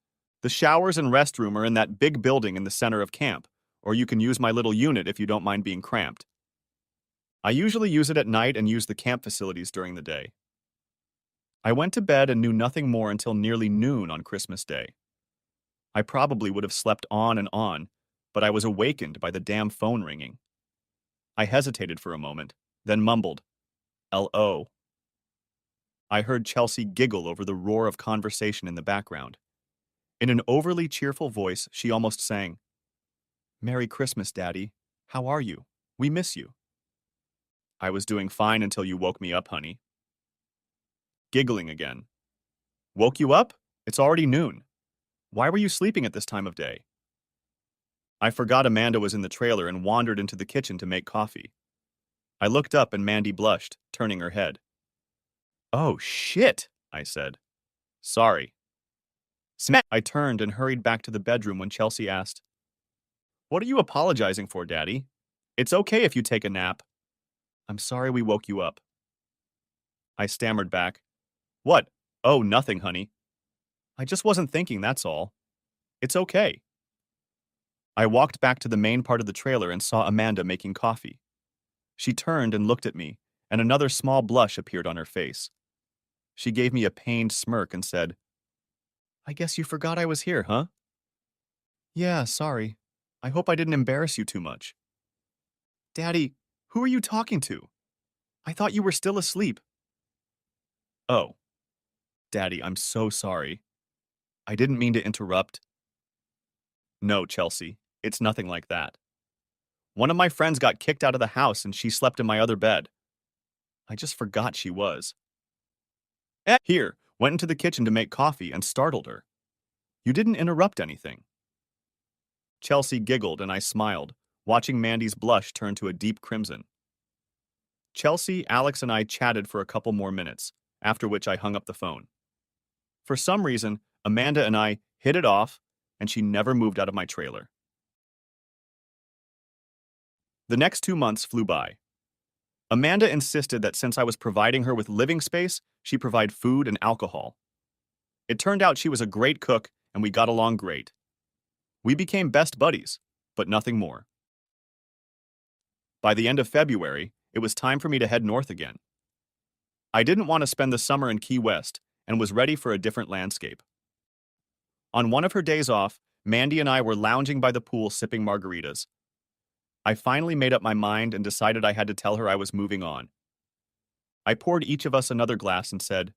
Speaker 1: The showers and restroom are in that big building in the center of camp, or you can use my little unit if you don't mind being cramped. I usually use it at night and use the camp facilities during the day. I went to bed and knew nothing more until nearly noon on Christmas Day. I probably would have slept on, but I was awakened by the damn phone ringing. I hesitated for a moment, then mumbled, L.O. I heard Chelsea giggle over the roar of conversation in the background. In an overly cheerful voice, she almost sang, Merry Christmas, Daddy. How are you? We miss you. I was doing fine until you woke me up, honey. Giggling again. Woke you up? It's already noon. Why were you sleeping at this time of day? I forgot Amanda was in the trailer and wandered into the kitchen to make coffee. I looked up and Mandy blushed, turning her head. Oh, shit, I said. Sorry. Smack! I turned and hurried back to the bedroom when Chelsea asked, What are you apologizing for, Daddy? It's okay if you take a nap. I'm sorry we woke you up. I stammered back. What? Oh, nothing, honey. I just wasn't thinking, that's all. It's okay. I walked back to the main part of the trailer and saw Amanda making coffee. She turned and looked at me, and another small blush appeared on her face. She gave me a pained smirk and said, I guess you forgot I was here, huh? Yeah, sorry. I hope I didn't embarrass you too much. Daddy, who are you talking to? I thought you were still asleep. Oh, Daddy, I'm so sorry. I didn't mean to interrupt. No, Chelsea, it's nothing like that. One of my friends got kicked out of the house and she slept in my other bed. I just forgot she was. Here, went into the kitchen to make coffee and startled her. You didn't interrupt anything. Chelsea giggled and I smiled, watching Mandy's blush turn to a deep crimson. Chelsea, Alex, and I chatted for a couple more minutes, after which I hung up the phone. For some reason, Amanda and I hit it off, and she never moved out of my trailer. The next 2 months flew by. Amanda insisted that since I was providing her with living space, she provide food and alcohol. It turned out she was a great cook, and we got along great. We became best buddies, but nothing more. By the end of February, it was time for me to head north again. I didn't want to spend the summer in Key West and was ready for a different landscape. On one of her days off, Mandy and I were lounging by the pool sipping margaritas. I finally made up my mind and decided I had to tell her I was moving on. I poured each of us another glass and said,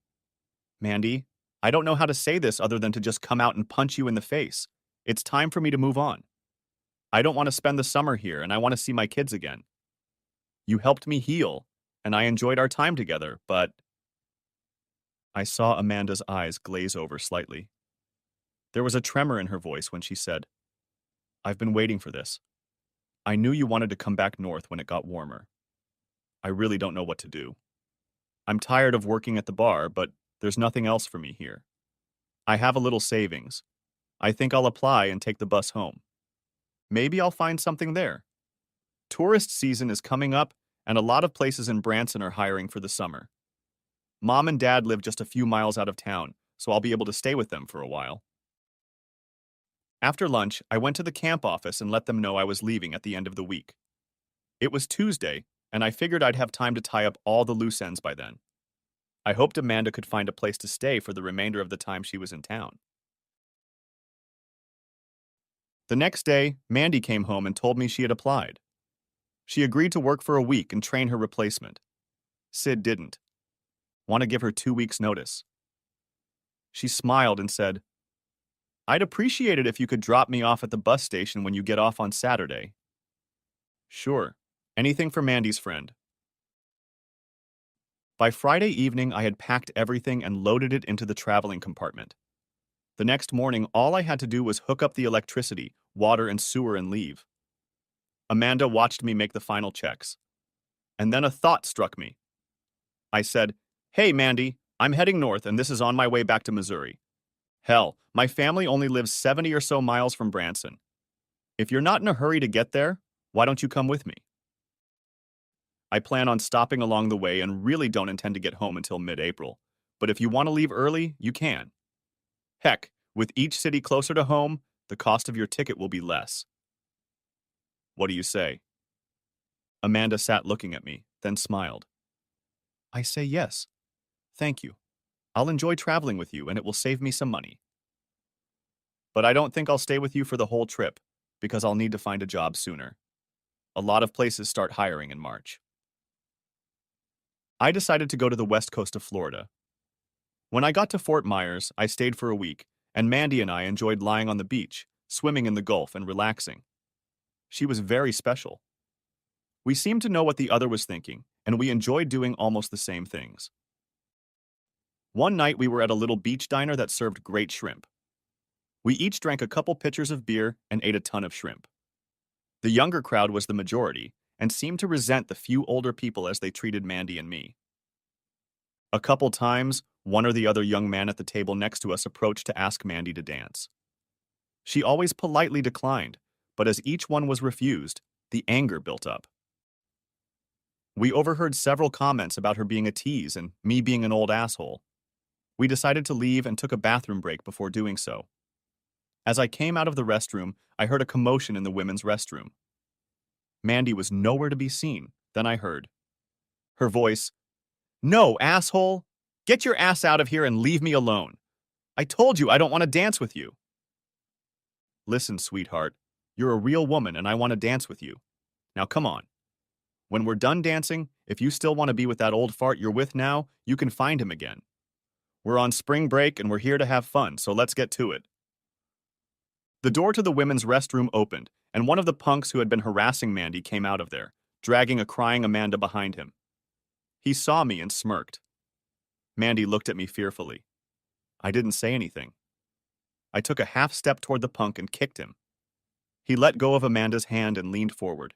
Speaker 1: Mandy, I don't know how to say this other than to just come out and punch you in the face. It's time for me to move on. I don't want to spend the summer here and I want to see my kids again. You helped me heal, and I enjoyed our time together, but... I saw Amanda's eyes glaze over slightly. There was a tremor in her voice when she said, I've been waiting for this. I knew you wanted to come back north when it got warmer. I really don't know what to do. I'm tired of working at the bar, but there's nothing else for me here. I have a little savings. I think I'll apply and take the bus home. Maybe I'll find something there. Tourist season is coming up, and a lot of places in Branson are hiring for the summer. Mom and Dad live just a few miles out of town, so I'll be able to stay with them for a while. After lunch, I went to the camp office and let them know I was leaving at the end of the week. It was Tuesday, and I figured I'd have time to tie up all the loose ends by then. I hoped Amanda could find a place to stay for the remainder of the time she was in town. The next day, Mandy came home and told me she had applied. She agreed to work for a week and train her replacement. Sid didn't. Want to give her 2 weeks' notice. She smiled and said, I'd appreciate it if you could drop me off at the bus station when you get off on Saturday. Sure. Anything for Mandy's friend. By Friday evening, I had packed everything and loaded it into the traveling compartment. The next morning, all I had to do was hook up the electricity, water, and sewer and leave. Amanda watched me make the final checks. And then a thought struck me. I said, Hey, Mandy, I'm heading north and this is on my way back to Missouri. Hell, my family only lives 70 or so miles from Branson. If you're not in a hurry to get there, why don't you come with me? I plan on stopping along the way and really don't intend to get home until mid-April. But if you want to leave early, you can. Heck, with each city closer to home, the cost of your ticket will be less. What do you say? Amanda sat looking at me, then smiled. I say yes. Thank you. I'll enjoy traveling with you and it will save me some money. But I don't think I'll stay with you for the whole trip, because I'll need to find a job sooner. A lot of places start hiring in March. I decided to go to the west coast of Florida. When I got to Fort Myers, I stayed for a week, and Mandy and I enjoyed lying on the beach, swimming in the Gulf, and relaxing. She was very special. We seemed to know what the other was thinking, and we enjoyed doing almost the same things. One night we were at a little beach diner that served great shrimp. We each drank a couple pitchers of beer and ate a ton of shrimp. The younger crowd was the majority, and seemed to resent the few older people as they treated Mandy and me. A couple times, one or the other young man at the table next to us approached to ask Mandy to dance. She always politely declined, but as each one was refused, the anger built up. We overheard several comments about her being a tease and me being an old asshole. We decided to leave and took a bathroom break before doing so. As I came out of the restroom, I heard a commotion in the women's restroom. Mandy was nowhere to be seen. Then I heard her voice, No, asshole! Get your ass out of here and leave me alone. I told you I don't want to dance with you. Listen, sweetheart, you're a real woman and I want to dance with you. Now come on. When we're done dancing, if you still want to be with that old fart you're with now, you can find him again. We're on spring break and we're here to have fun, so let's get to it. The door to the women's restroom opened, and one of the punks who had been harassing Mandy came out of there, dragging a crying Amanda behind him. He saw me and smirked. Mandy looked at me fearfully. I didn't say anything. I took a half step toward the punk and kicked him. He let go of Amanda's hand and leaned forward.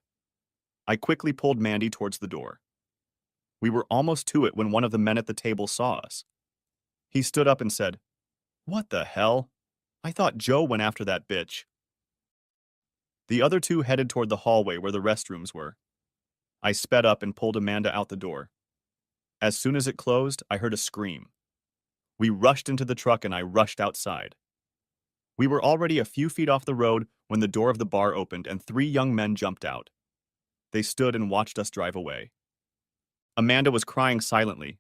Speaker 1: I quickly pulled Mandy towards the door. We were almost to it when one of the men at the table saw us. He stood up and said, "What the hell? I thought Joe went after that bitch." The other two headed toward the hallway where the restrooms were. I sped up and pulled Amanda out the door. As soon as it closed, I heard a scream. We rushed into the truck and I rushed outside. We were already a few feet off the road when the door of the bar opened and 3 young men jumped out. They stood and watched us drive away. Amanda was crying silently.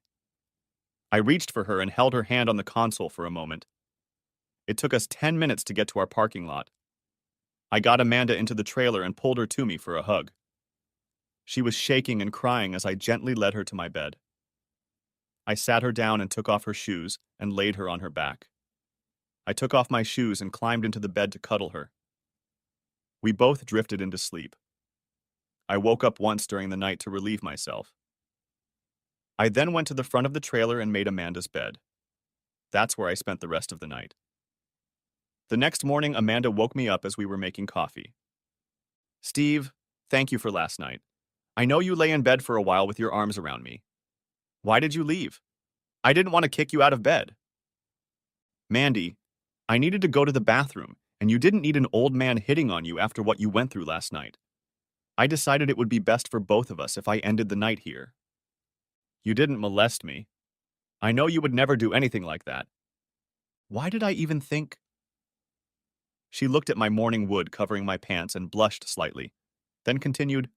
Speaker 1: I reached for her and held her hand on the console for a moment. It took us 10 minutes to get to our parking lot. I got Amanda into the trailer and pulled her to me for a hug. She was shaking and crying as I gently led her to my bed. I sat her down and took off her shoes and laid her on her back. I took off my shoes and climbed into the bed to cuddle her. We both drifted into sleep. I woke up once during the night to relieve myself. I then went to the front of the trailer and made Amanda's bed. That's where I spent the rest of the night. The next morning, Amanda woke me up as we were making coffee. "Steve, thank you for last night. I know you lay in bed for a while with your arms around me. Why did you leave? I didn't want to kick you out of bed." "Mandy, I needed to go to the bathroom, and you didn't need an old man hitting on you after what you went through last night. I decided it would be best for both of us if I ended the night here." "You didn't molest me. I know you would never do anything like that. Why did I even think—" She looked at my morning wood covering my pants and blushed slightly, then continued,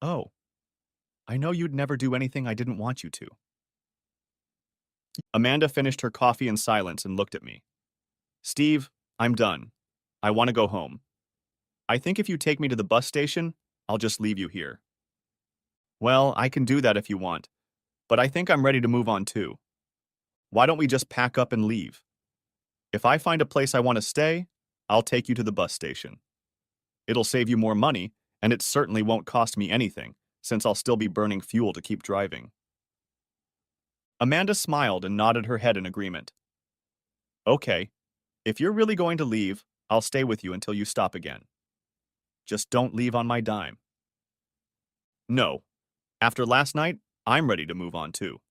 Speaker 1: "Oh, I know you'd never do anything I didn't want you to." Amanda finished her coffee in silence and looked at me. "Steve, I'm done. I want to go home. I think if you take me to the bus station, I'll just leave you here." "Well, I can do that if you want, but I think I'm ready to move on too. Why don't we just pack up and leave? If I find a place I want to stay, I'll take you to the bus station. It'll save you more money, and it certainly won't cost me anything, since I'll still be burning fuel to keep driving." Amanda smiled and nodded her head in agreement. "Okay, if you're really going to leave, I'll stay with you until you stop again. Just don't leave on my dime." "No. After last night, I'm ready to move on too.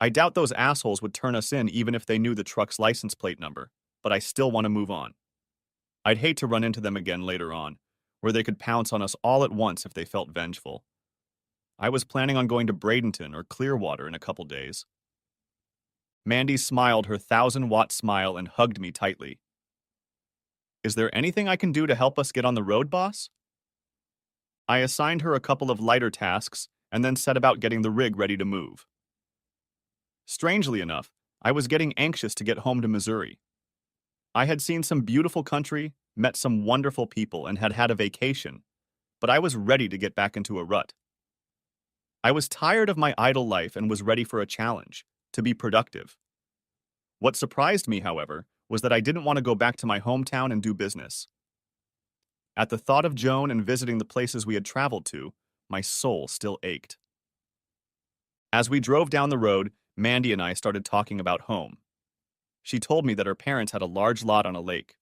Speaker 1: I doubt those assholes would turn us in even if they knew the truck's license plate number, but I still want to move on. I'd hate to run into them again later on, where they could pounce on us all at once if they felt vengeful. I was planning on going to Bradenton or Clearwater in a couple days." Mandy smiled her 1,000-watt smile and hugged me tightly. "Is there anything I can do to help us get on the road, boss?" I assigned her a couple of lighter tasks and then set about getting the rig ready to move. Strangely enough, I was getting anxious to get home to Missouri. I had seen some beautiful country, met some wonderful people, and had had a vacation, but I was ready to get back into a rut. I was tired of my idle life and was ready for a challenge, to be productive. What surprised me, however, was that I didn't want to go back to my hometown and do business. At the thought of Joan and visiting the places we had traveled to, my soul still ached. As we drove down the road, Mandy and I started talking about home. She told me that her parents had a large lot on a lake.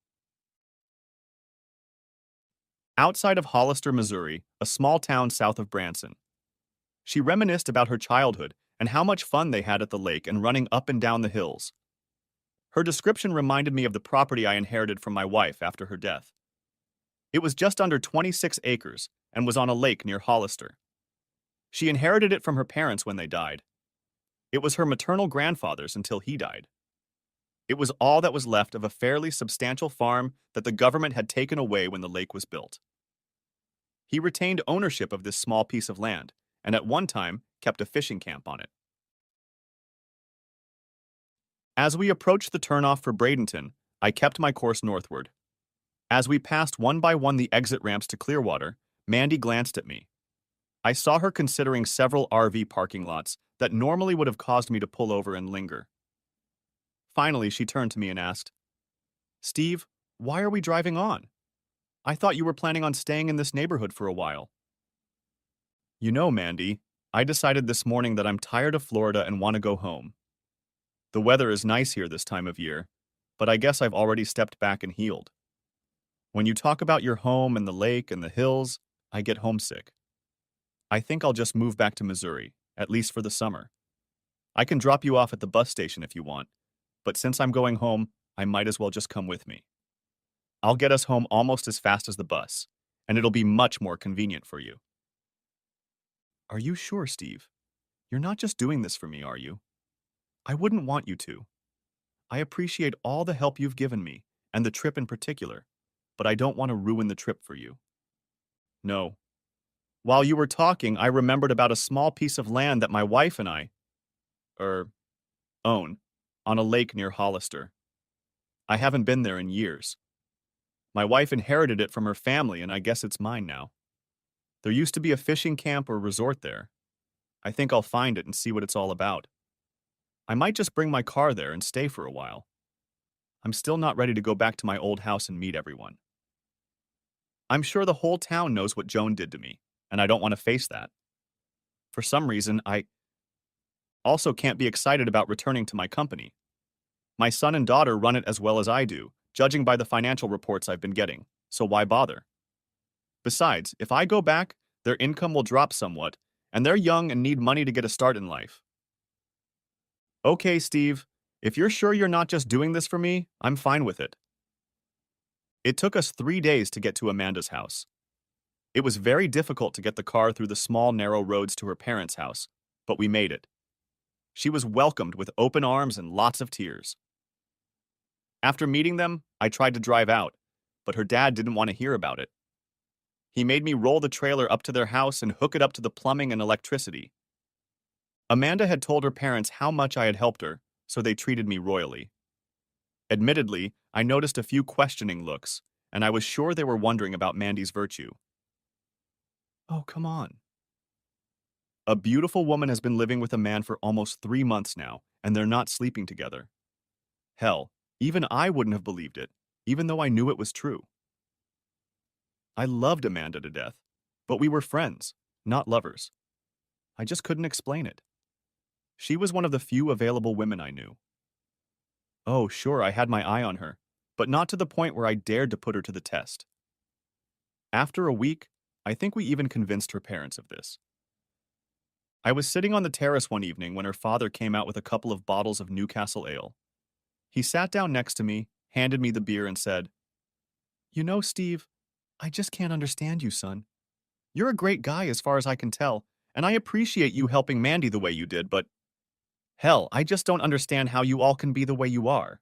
Speaker 1: Outside of Hollister, Missouri, a small town south of Branson. She reminisced about her childhood and how much fun they had at the lake and running up and down the hills. Her description reminded me of the property I inherited from my wife after her death. It was just under 26 acres and was on a lake near Hollister. She inherited it from her parents when they died. It was her maternal grandfather's until he died. It was all that was left of a fairly substantial farm that the government had taken away when the lake was built. He retained ownership of this small piece of land, and at one time kept a fishing camp on it. As we approached the turnoff for Bradenton, I kept my course northward. As we passed one by one the exit ramps to Clearwater, Mandy glanced at me. I saw her considering several RV parking lots that normally would have caused me to pull over and linger. Finally, she turned to me and asked, "Steve, Why are we driving on? I thought you were planning on staying in this neighborhood for a while. You know, Mandy, I decided this morning that I'm tired of Florida and want to go home. The weather is nice here this time of year, but I guess I've already stepped back and healed. When you talk about your home and the lake and the hills, I get homesick. I think I'll just move back to Missouri, at least for the summer. I can drop you off at the bus station if you want, but since I'm going home, I might as well just come with me. I'll get us home almost as fast as the bus, and it'll be much more convenient for you. Are you sure, Steve? You're not just doing this for me, are you? I wouldn't want you to. I appreciate all the help you've given me, and the trip in particular, but I don't want to ruin the trip for you. No. While you were talking, I remembered about a small piece of land that my wife and I, er, own, on a lake near Hollister. I haven't been there in years. My wife inherited it from her family, and I guess it's mine now. There used to be a fishing camp or resort there. I think I'll find it and see what it's all about. I might just bring my car there and stay for a while. I'm still not ready to go back to my old house and meet everyone. I'm sure the whole town knows what Joan did to me, and I don't want to face that. For some reason, I also can't be excited about returning to my company. My son and daughter run it as well as I do, judging by the financial reports I've been getting, so why bother? Besides, if I go back, their income will drop somewhat, and they're young and need money to get a start in life. Okay, Steve, if you're sure you're not just doing this for me, I'm fine with it. It took us 3 days to get to Amanda's house. It was very difficult to get the car through the small, narrow roads to her parents' house, but we made it. She was welcomed with open arms and lots of tears. After meeting them, I tried to drive out, but her dad didn't want to hear about it. He made me roll the trailer up to their house and hook it up to the plumbing and electricity. Amanda had told her parents how much I had helped her, so they treated me royally. Admittedly, I noticed a few questioning looks, and I was sure they were wondering about Mandy's virtue. Oh, come on. A beautiful woman has been living with a man for almost 3 months now, and they're not sleeping together. Hell, even I wouldn't have believed it, even though I knew it was true. I loved Amanda to death, but we were friends, not lovers. I just couldn't explain it. She was one of the few available women I knew. Oh, sure, I had my eye on her, but not to the point where I dared to put her to the test. After a week, I think we even convinced her parents of this. I was sitting on the terrace one evening when her father came out with a couple of bottles of Newcastle ale. He sat down next to me, handed me the beer, and said, "You know, Steve, I just can't understand you, son. You're a great guy as far as I can tell, and I appreciate you helping Mandy the way you did, but hell, I just don't understand how you all can be the way you are.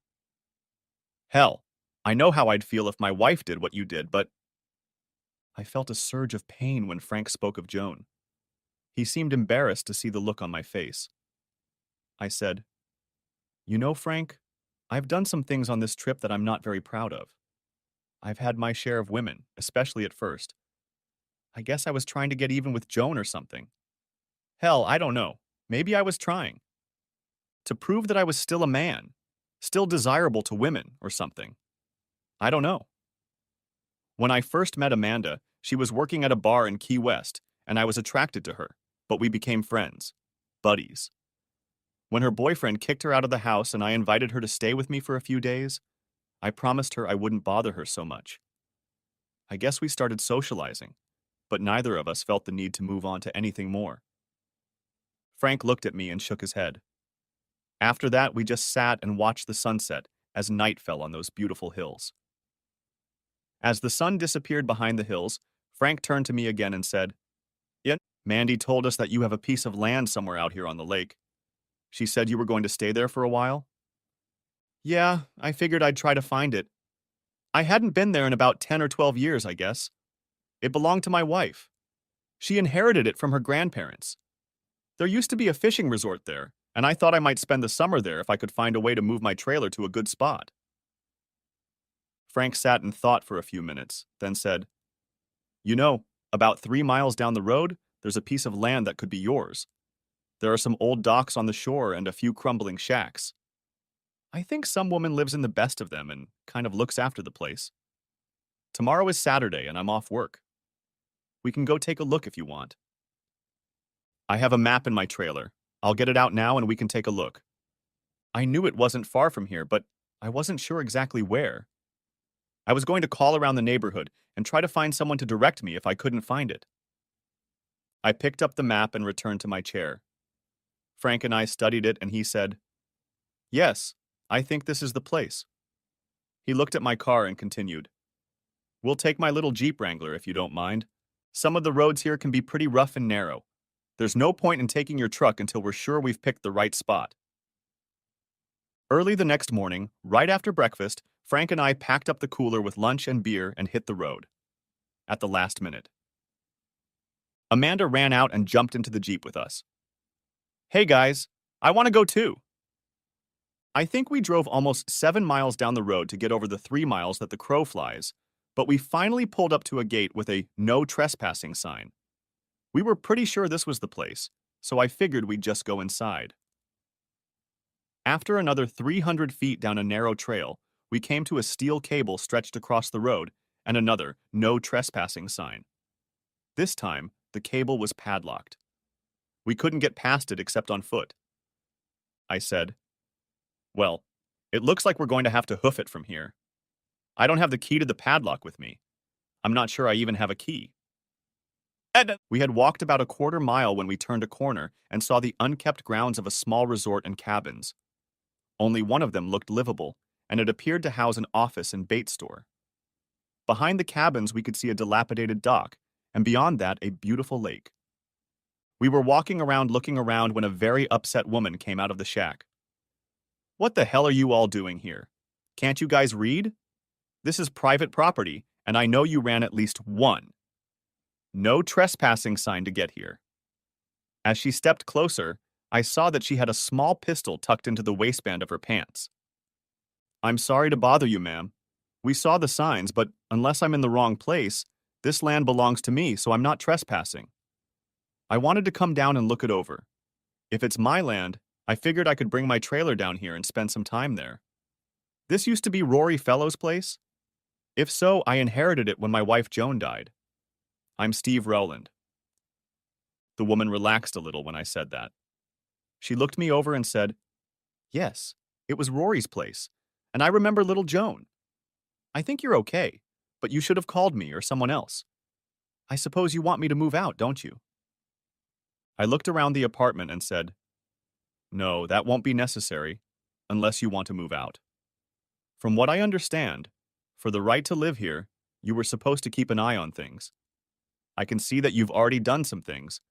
Speaker 1: Hell, I know how I'd feel if my wife did what you did, but..." I felt a surge of pain when Frank spoke of Joan. He seemed embarrassed to see the look on my face. I said, "You know, Frank, I've done some things on this trip that I'm not very proud of. I've had my share of women, especially at first. I guess I was trying to get even with Joan or something. Hell, I don't know. Maybe I was trying. To prove that I was still a man, still desirable to women or something. I don't know. When I first met Amanda, she was working at a bar in Key West, and I was attracted to her, but we became friends, buddies. When her boyfriend kicked her out of the house and I invited her to stay with me for a few days, I promised her I wouldn't bother her so much. I guess we started socializing, but neither of us felt the need to move on to anything more. Frank looked at me and shook his head. After that, we just sat and watched the sunset as night fell on those beautiful hills. As the sun disappeared behind the hills, Frank turned to me again and said, "Yeah, Mandy told us that you have a piece of land somewhere out here on the lake. She said you were going to stay there for a while?" "Yeah, I figured I'd try to find it. I hadn't been there in about 10 or 12 years, I guess. It belonged to my wife. She inherited it from her grandparents. There used to be a fishing resort there, and I thought I might spend the summer there if I could find a way to move my trailer to a good spot." Frank sat and thought for a few minutes, then said, "You know, about 3 miles down the road, there's a piece of land that could be yours. There are some old docks on the shore and a few crumbling shacks. I think some woman lives in the best of them and kind of looks after the place. Tomorrow is Saturday and I'm off work. We can go take a look if you want. I have a map in my trailer. I'll get it out now and we can take a look. I knew it wasn't far from here, but I wasn't sure exactly where. I was going to call around the neighborhood and try to find someone to direct me if I couldn't find it. I picked up the map and returned to my chair. Frank and I studied it and he said, "Yes, I think this is the place." He looked at my car and continued, "We'll take my little Jeep Wrangler if you don't mind. Some of the roads here can be pretty rough and narrow. There's no point in taking your truck until we're sure we've picked the right spot." Early the next morning, right after breakfast, Frank and I packed up the cooler with lunch and beer and hit the road. At the last minute, Amanda ran out and jumped into the Jeep with us. "Hey guys, I want to go too." I think we drove almost 7 miles down the road to get over the 3 miles that the crow flies, but we finally pulled up to a gate with a "no trespassing" sign. We were pretty sure this was the place, so I figured we'd just go inside. After another 300 feet down a narrow trail, we came to a steel cable stretched across the road and another "no trespassing" sign. This time, the cable was padlocked. We couldn't get past it except on foot. I said, "Well, it looks like we're going to have to hoof it from here. I don't have the key to the padlock with me. I'm not sure I even have a key." We had walked about a quarter mile when we turned a corner and saw the unkept grounds of a small resort and cabins. Only one of them looked livable, and it appeared to house an office and bait store. Behind the cabins, we could see a dilapidated dock, and beyond that, a beautiful lake. We were walking around looking around when a very upset woman came out of the shack. "What the hell are you all doing here? Can't you guys read? This is private property, and I know you ran at least one no trespassing sign to get here." As she stepped closer, I saw that she had a small pistol tucked into the waistband of her pants. "I'm sorry to bother you, ma'am. We saw the signs, but unless I'm in the wrong place, this land belongs to me, so I'm not trespassing. I wanted to come down and look it over. If it's my land, I figured I could bring my trailer down here and spend some time there. This used to be Rory Fellow's place? If so, I inherited it when my wife Joan died. I'm Steve Rowland." The woman relaxed a little when I said that. She looked me over and said, "Yes, it was Rory's place, and I remember little Joan. I think you're okay, but you should have called me or someone else. I suppose you want me to move out, don't you?" I looked around the apartment and said, "No, that won't be necessary, unless you want to move out. From what I understand, for the right to live here, you were supposed to keep an eye on things. I can see that you've already done some things,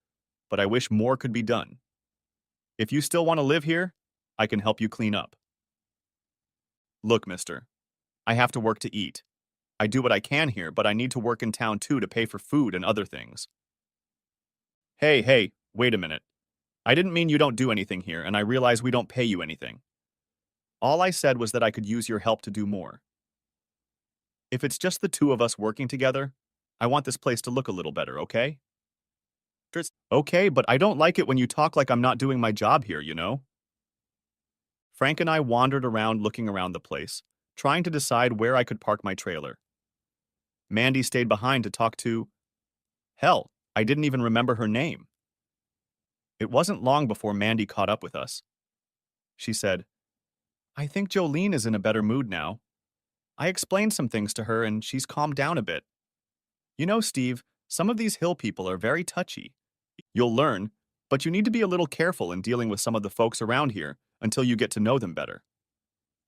Speaker 1: but I wish more could be done. If you still want to live here, I can help you clean up. Look, mister, I have to work to eat. I do what I can here, but I need to work in town too to pay for food and other things." Hey, wait a minute. I didn't mean you don't do anything here, and I realize we don't pay you anything. All I said was that I could use your help to do more. If it's just the two of us working together, I want this place to look a little better, okay? Okay, but I don't like it when you talk like I'm not doing my job here, you know? Frank and I wandered around looking around the place, trying to decide where I could park my trailer. Mandy stayed behind to talk to... Hell, I didn't even remember her name. It wasn't long before Mandy caught up with us. She said, "I think Jolene is in a better mood now. I explained some things to her and she's calmed down a bit. You know, Steve, some of these hill people are very touchy. You'll learn, but you need to be a little careful in dealing with some of the folks around here until you get to know them better.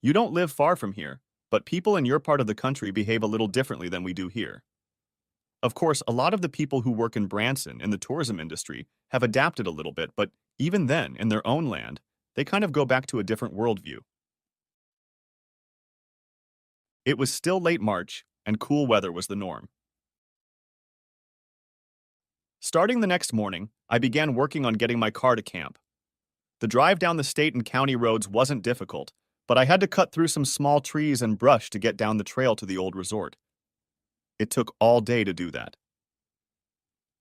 Speaker 1: You don't live far from here, but people in your part of the country behave a little differently than we do here. Of course, a lot of the people who work in Branson in the tourism industry have adapted a little bit, but even then, in their own land, they kind of go back to a different worldview." It was still late March, and cool weather was the norm. Starting the next morning, I began working on getting my car to camp. The drive down the state and county roads wasn't difficult, but I had to cut through some small trees and brush to get down the trail to the old resort. It took all day to do that.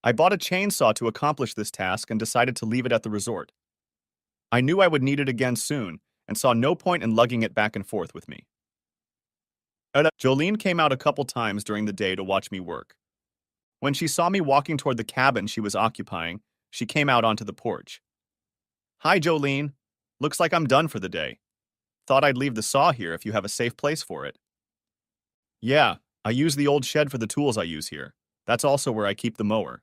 Speaker 1: I bought a chainsaw to accomplish this task and decided to leave it at the resort. I knew I would need it again soon, and saw no point in lugging it back and forth with me. Jolene came out a couple times during the day to watch me work. When she saw me walking toward the cabin she was occupying, she came out onto the porch. "Hi, Jolene. Looks like I'm done for the day. Thought I'd leave the saw here if you have a safe place for it." "Yeah, I use the old shed for the tools I use here. That's also where I keep the mower.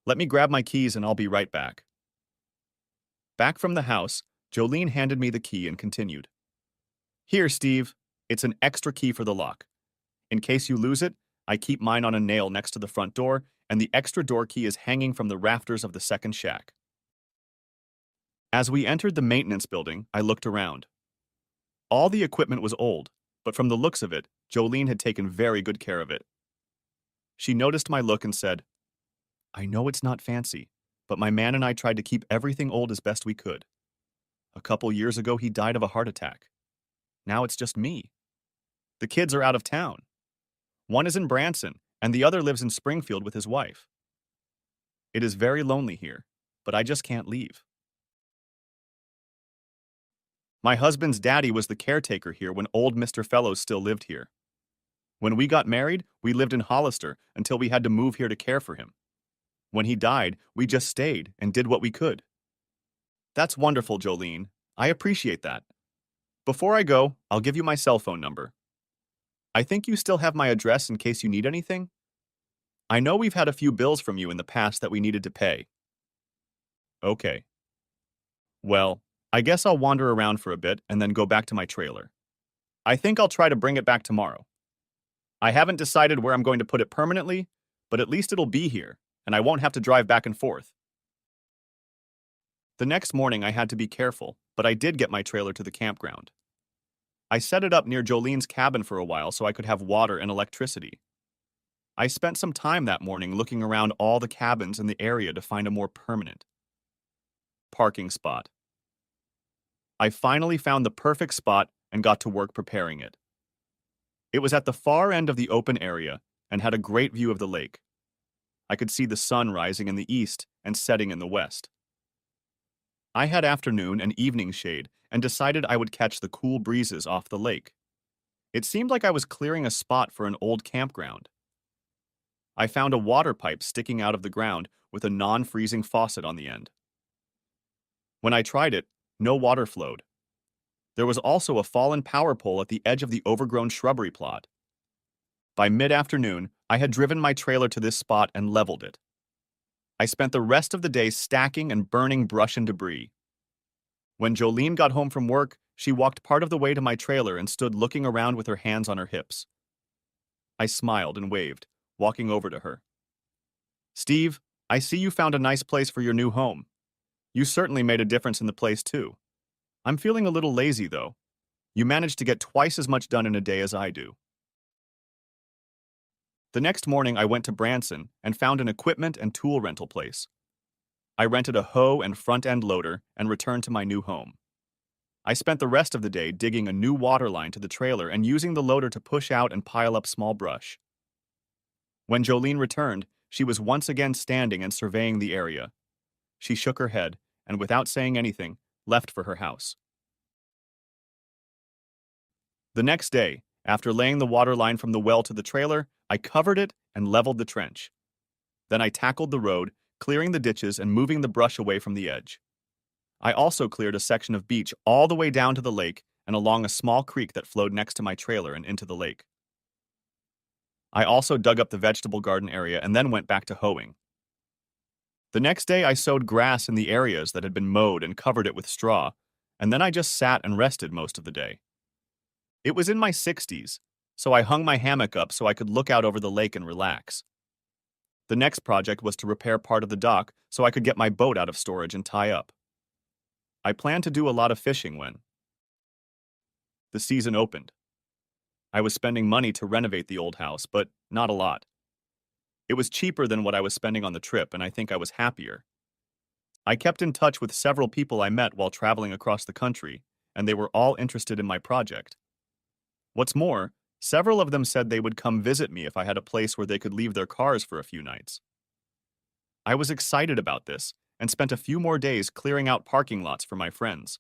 Speaker 1: Let me grab my keys and I'll be right back." Back from the house, Jolene handed me the key and continued. "Here, Steve. It's an extra key for the lock. In case you lose it, I keep mine on a nail next to the front door, and the extra door key is hanging from the rafters of the second shack." As we entered the maintenance building, I looked around. All the equipment was old, but from the looks of it, Jolene had taken very good care of it. She noticed my look and said, "I know it's not fancy, but my man and I tried to keep everything old as best we could. A couple years ago, he died of a heart attack. Now it's just me. The kids are out of town. One is in Branson, and the other lives in Springfield with his wife. It is very lonely here, but I just can't leave. My husband's daddy was the caretaker here when old Mr. Fellows still lived here. When we got married, we lived in Hollister until we had to move here to care for him. When he died, we just stayed and did what we could." "That's wonderful, Jolene. I appreciate that. Before I go, I'll give you my cell phone number. I think you still have my address in case you need anything. I know we've had a few bills from you in the past that we needed to pay." "Okay. Well, I guess I'll wander around for a bit and then go back to my trailer. I think I'll try to bring it back tomorrow. I haven't decided where I'm going to put it permanently, but at least it'll be here, and I won't have to drive back and forth." The next morning I had to be careful, but I did get my trailer to the campground. I set it up near Jolene's cabin for a while so I could have water and electricity. I spent some time that morning looking around all the cabins in the area to find a more permanent parking spot. I finally found the perfect spot and got to work preparing it. It was at the far end of the open area and had a great view of the lake. I could see the sun rising in the east and setting in the west. I had afternoon and evening shade and decided I would catch the cool breezes off the lake. It seemed like I was clearing a spot for an old campground. I found a water pipe sticking out of the ground with a non-freezing faucet on the end. When I tried it, no water flowed. There was also a fallen power pole at the edge of the overgrown shrubbery plot. By mid-afternoon, I had driven my trailer to this spot and leveled it. I spent the rest of the day stacking and burning brush and debris. When Jolene got home from work, she walked part of the way to my trailer and stood looking around with her hands on her hips. I smiled and waved, walking over to her. "Steve, I see you found a nice place for your new home. You certainly made a difference in the place, too. I'm feeling a little lazy, though. You managed to get twice as much done in a day as I do." The next morning, I went to Branson and found an equipment and tool rental place. I rented a hoe and front-end loader and returned to my new home. I spent the rest of the day digging a new water line to the trailer and using the loader to push out and pile up small brush. When Jolene returned, she was once again standing and surveying the area. She shook her head and, without saying anything, left for her house. The next day, after laying the water line from the well to the trailer, I covered it and leveled the trench. Then I tackled the road, clearing the ditches and moving the brush away from the edge. I also cleared a section of beach all the way down to the lake and along a small creek that flowed next to my trailer and into the lake. I also dug up the vegetable garden area and then went back to hoeing. The next day I sowed grass in the areas that had been mowed and covered it with straw, and then I just sat and rested most of the day. It was in my 60s, so I hung my hammock up so I could look out over the lake and relax. The next project was to repair part of the dock so I could get my boat out of storage and tie up. I planned to do a lot of fishing when the season opened. I was spending money to renovate the old house, but not a lot. It was cheaper than what I was spending on the trip, and I think I was happier. I kept in touch with several people I met while traveling across the country, and they were all interested in my project. What's more, several of them said they would come visit me if I had a place where they could leave their cars for a few nights. I was excited about this and spent a few more days clearing out parking lots for my friends.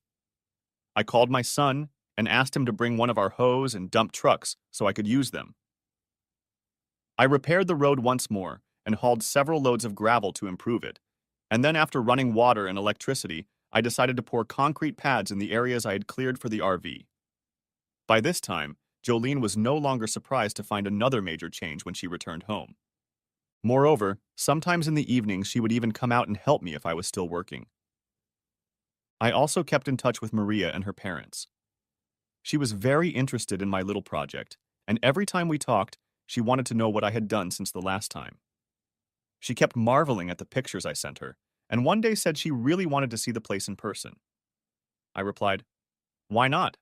Speaker 1: I called my son and asked him to bring one of our hose and dump trucks so I could use them. I repaired the road once more and hauled several loads of gravel to improve it. And then, after running water and electricity, I decided to pour concrete pads in the areas I had cleared for the RV. By this time, Jolene was no longer surprised to find another major change when she returned home. Moreover, sometimes in the evenings she would even come out and help me if I was still working. I also kept in touch with Maria and her parents. She was very interested in my little project, and every time we talked, she wanted to know what I had done since the last time. She kept marveling at the pictures I sent her, and one day said she really wanted to see the place in person. I replied, "Why not?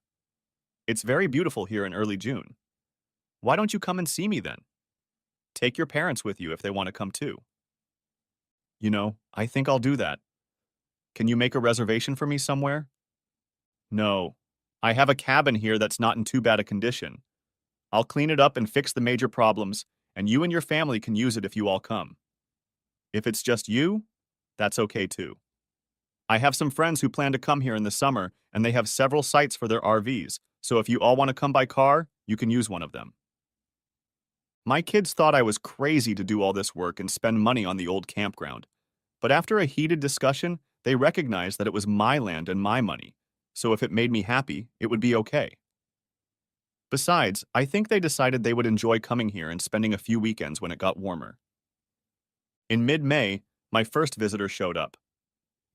Speaker 1: It's very beautiful here in early June. Why don't you come and see me then? Take your parents with you if they want to come too." I think I'll do that. Can you make a reservation for me somewhere? No. I have a cabin here that's not in too bad a condition. I'll clean it up and fix the major problems, and you and your family can use it if you all come. If it's just you, that's okay too. I have some friends who plan to come here in the summer, and they have several sites for their RVs, so if you all want to come by car, you can use one of them. My kids thought I was crazy to do all this work and spend money on the old campground, but after a heated discussion, they recognized that it was my land and my money, so if it made me happy, it would be okay. Besides, I think they decided they would enjoy coming here and spending a few weekends when it got warmer. In mid-May, my first visitor showed up.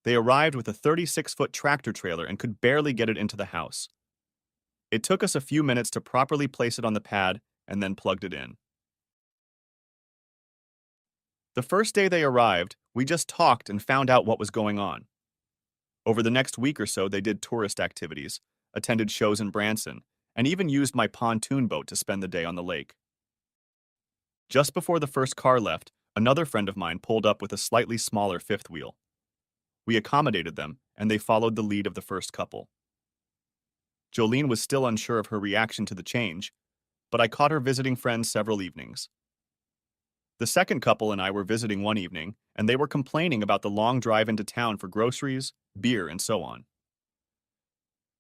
Speaker 1: They arrived with a 36-foot tractor trailer and could barely get it into the house. It took us a few minutes to properly place it on the pad and then plugged it in. The first day they arrived, we just talked and found out what was going on. Over the next week or so, they did tourist activities, attended shows in Branson, and even used my pontoon boat to spend the day on the lake. Just before the first car left, another friend of mine pulled up with a slightly smaller fifth wheel. We accommodated them, and they followed the lead of the first couple. Jolene was still unsure of her reaction to the change, but I caught her visiting friends several evenings. The second couple and I were visiting one evening, and they were complaining about the long drive into town for groceries, beer, and so on.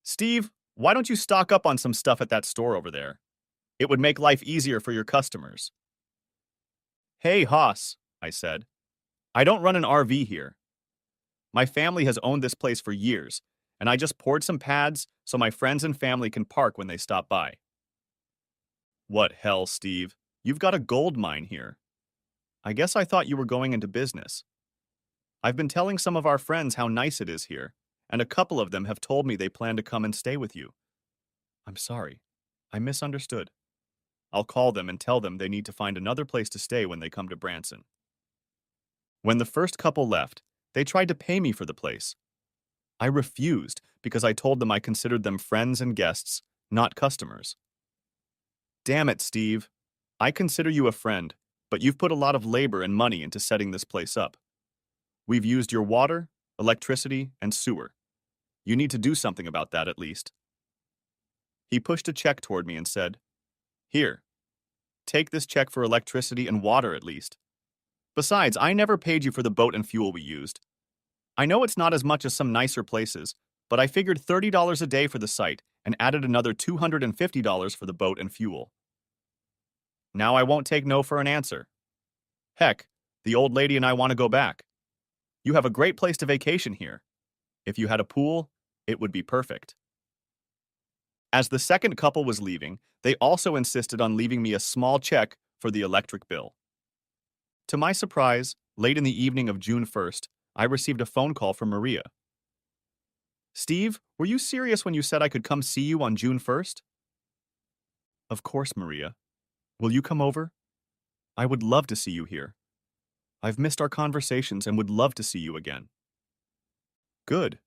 Speaker 1: "Steve, why don't you stock up on some stuff at that store over there? It would make life easier for your customers." "Hey, Haas," I said. "I don't run an RV here. My family has owned this place for years, and I just poured some pads so my friends and family can park when they stop by." "What hell, Steve? You've got a gold mine here. I guess I thought you were going into business. I've been telling some of our friends how nice it is here, and a couple of them have told me they plan to come and stay with you." "I'm sorry. I misunderstood. I'll call them and tell them they need to find another place to stay when they come to Branson." When the first couple left, they tried to pay me for the place. I refused because I told them I considered them friends and guests, not customers. "Damn it, Steve. I consider you a friend, but you've put a lot of labor and money into setting this place up. We've used your water, electricity, and sewer. You need to do something about that at least." He pushed a check toward me and said, "Here, take this check for electricity and water at least. Besides, I never paid you for the boat and fuel we used. I know it's not as much as some nicer places, but I figured $30 a day for the site and added another $250 for the boat and fuel. Now I won't take no for an answer. Heck, the old lady and I want to go back. You have a great place to vacation here. If you had a pool, it would be perfect." As the second couple was leaving, they also insisted on leaving me a small check for the electric bill. To my surprise, late in the evening of June 1st, I received a phone call from Maria. "Steve, were you serious when you said I could come see you on June 1st? "Of course, Maria. Will you come over? I would love to see you here. I've missed our conversations and would love to see you again." "Good.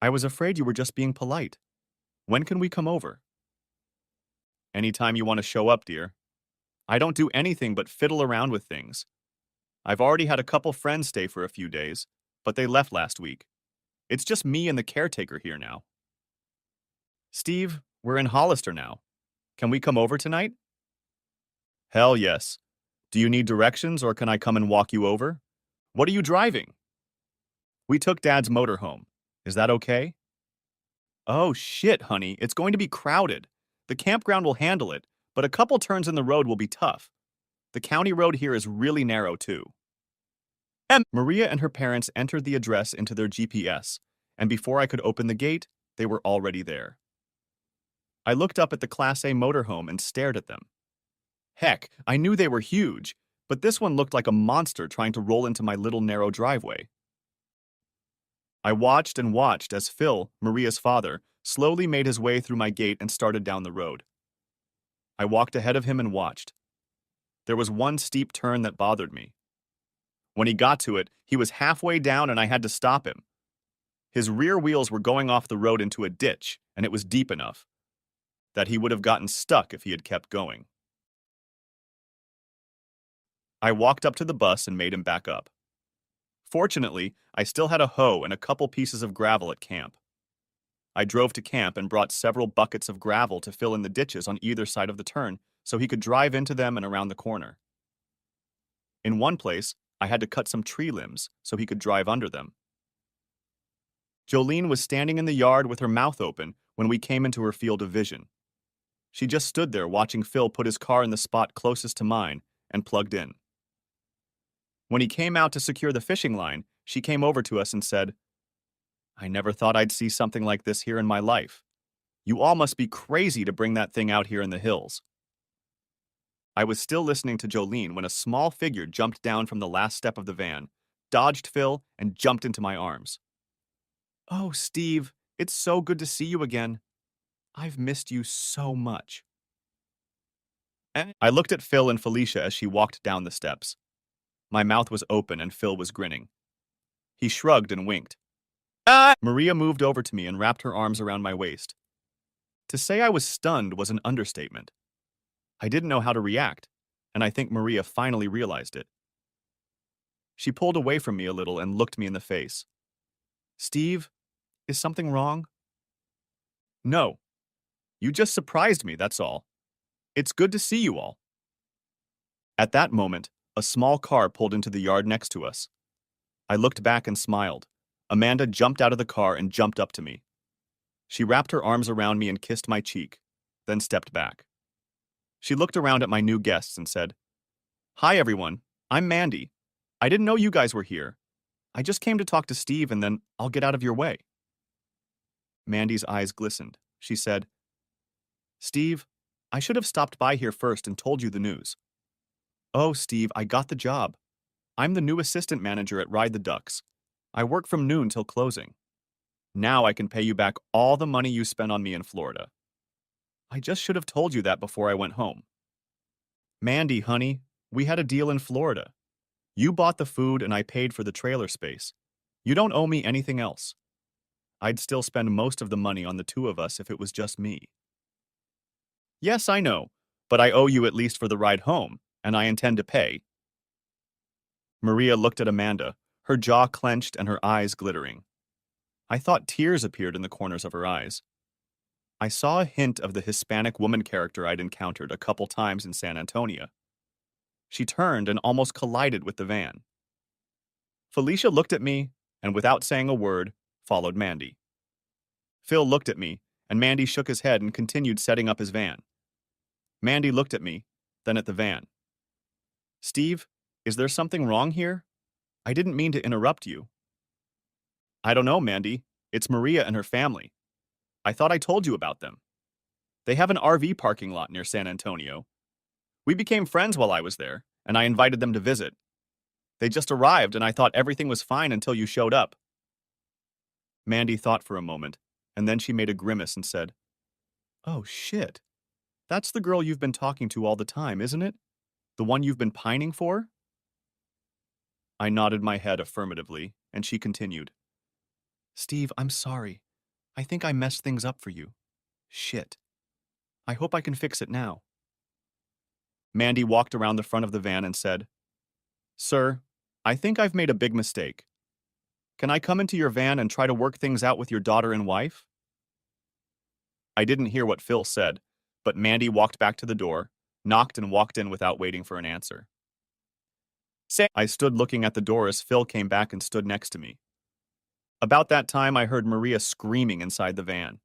Speaker 1: I was afraid you were just being polite. When can we come over?" "Anytime you want to show up, dear. I don't do anything but fiddle around with things. I've already had a couple friends stay for a few days, but they left last week. It's just me and the caretaker here now." "Steve, we're in Hollister now. Can we come over tonight?" "Hell yes. Do you need directions or can I come and walk you over? What are you driving?" "We took Dad's motorhome. Is that okay?" Oh shit, honey, it's going to be crowded. The campground will handle it, but a couple turns in the road will be tough. The county road here is really narrow, too. Maria and her parents entered the address into their GPS, and before I could open the gate, they were already there. I looked up at the Class A motorhome and stared at them. Heck, I knew they were huge, but this one looked like a monster trying to roll into my little narrow driveway. I watched and watched as Phil, Maria's father, slowly made his way through my gate and started down the road. I walked ahead of him and watched. There was one steep turn that bothered me. When he got to it, he was halfway down and I had to stop him. His rear wheels were going off the road into a ditch, and it was deep enough that he would have gotten stuck if he had kept going. I walked up to the bus and made him back up. Fortunately, I still had a hoe and a couple pieces of gravel at camp. I drove to camp and brought several buckets of gravel to fill in the ditches on either side of the turn so he could drive into them and around the corner. In one place, I had to cut some tree limbs so he could drive under them. Jolene was standing in the yard with her mouth open when we came into her field of vision. She just stood there watching Phil put his car in the spot closest to mine and plugged in. When he came out to secure the fishing line, she came over to us and said, "I never thought I'd see something like this here in my life. You all must be crazy to bring that thing out here in the hills." I was still listening to Jolene when a small figure jumped down from the last step of the van, dodged Phil, and jumped into my arms. "Oh, Steve, it's so good to see you again. I've missed you so much." I looked at Phil and Felicia as she walked down the steps. My mouth was open and Phil was grinning. He shrugged and winked. Maria moved over to me and wrapped her arms around my waist. To say I was stunned was an understatement. I didn't know how to react, and I think Maria finally realized it. She pulled away from me a little and looked me in the face. "Steve, is something wrong?" "No. You just surprised me, that's all. It's good to see you all." At that moment, a small car pulled into the yard next to us. I looked back and smiled. Amanda jumped out of the car and jumped up to me. She wrapped her arms around me and kissed my cheek, then stepped back. She looked around at my new guests and said, "Hi, everyone. I'm Mandy. I didn't know you guys were here. I just came to talk to Steve and then I'll get out of your way." Mandy's eyes glistened. She said, "Steve, I should have stopped by here first and told you the news." "Oh, Steve, I got the job. I'm the new assistant manager at Ride the Ducks. I work from noon till closing. Now I can pay you back all the money you spent on me in Florida. I just should have told you that before I went home." "Mandy, honey, we had a deal in Florida. You bought the food and I paid for the trailer space. You don't owe me anything else. I'd still spend most of the money on the two of us if it was just me." "Yes, I know, but I owe you at least for the ride home, and I intend to pay." Maria looked at Amanda, her jaw clenched and her eyes glittering. I thought tears appeared in the corners of her eyes. I saw a hint of the Hispanic woman character I'd encountered a couple times in San Antonio. She turned and almost collided with the van. Felicia looked at me, and without saying a word, followed Mandy. Phil looked at me, and Mandy shook his head and continued setting up his van. Mandy looked at me, then at the van. "Steve, is there something wrong here? I didn't mean to interrupt you." "I don't know, Mandy. It's Maria and her family. I thought I told you about them. They have an RV parking lot near San Antonio. We became friends while I was there, and I invited them to visit. They just arrived, and I thought everything was fine until you showed up." Mandy thought for a moment, and then she made a grimace and said, "Oh, shit. That's the girl you've been talking to all the time, isn't it? The one you've been pining for?" I nodded my head affirmatively, and she continued, "Steve, I'm sorry. I think I messed things up for you. Shit. I hope I can fix it now." Mandy walked around the front of the van and said, "Sir, I think I've made a big mistake. Can I come into your van and try to work things out with your daughter and wife?" I didn't hear what Phil said, but Mandy walked back to the door, knocked and walked in without waiting for an answer. I stood looking at the door as Phil came back and stood next to me. About that time, I heard Maria screaming inside the van.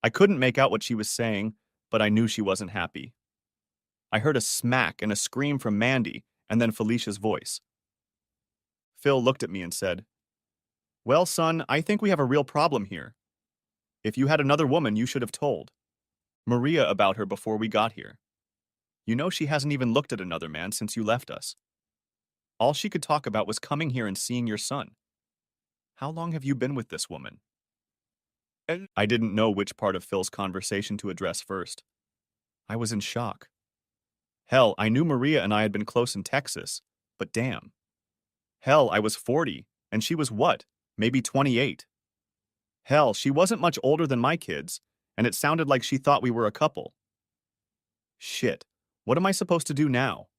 Speaker 1: I couldn't make out what she was saying, but I knew she wasn't happy. I heard a smack and a scream from Mandy, and then Felicia's voice. Phil looked at me and said, "Well, son, I think we have a real problem here. If you had another woman, you should have told Maria about her before we got here. You know she hasn't even looked at another man since you left us. All she could talk about was coming here and seeing your son. How long have you been with this woman?" I didn't know which part of Phil's conversation to address first. I was in shock. Hell, I knew Maria and I had been close in Texas, but damn. Hell, I was 40, and she was what? Maybe 28. Hell, she wasn't much older than my kids, and it sounded like she thought we were a couple. Shit, what am I supposed to do now?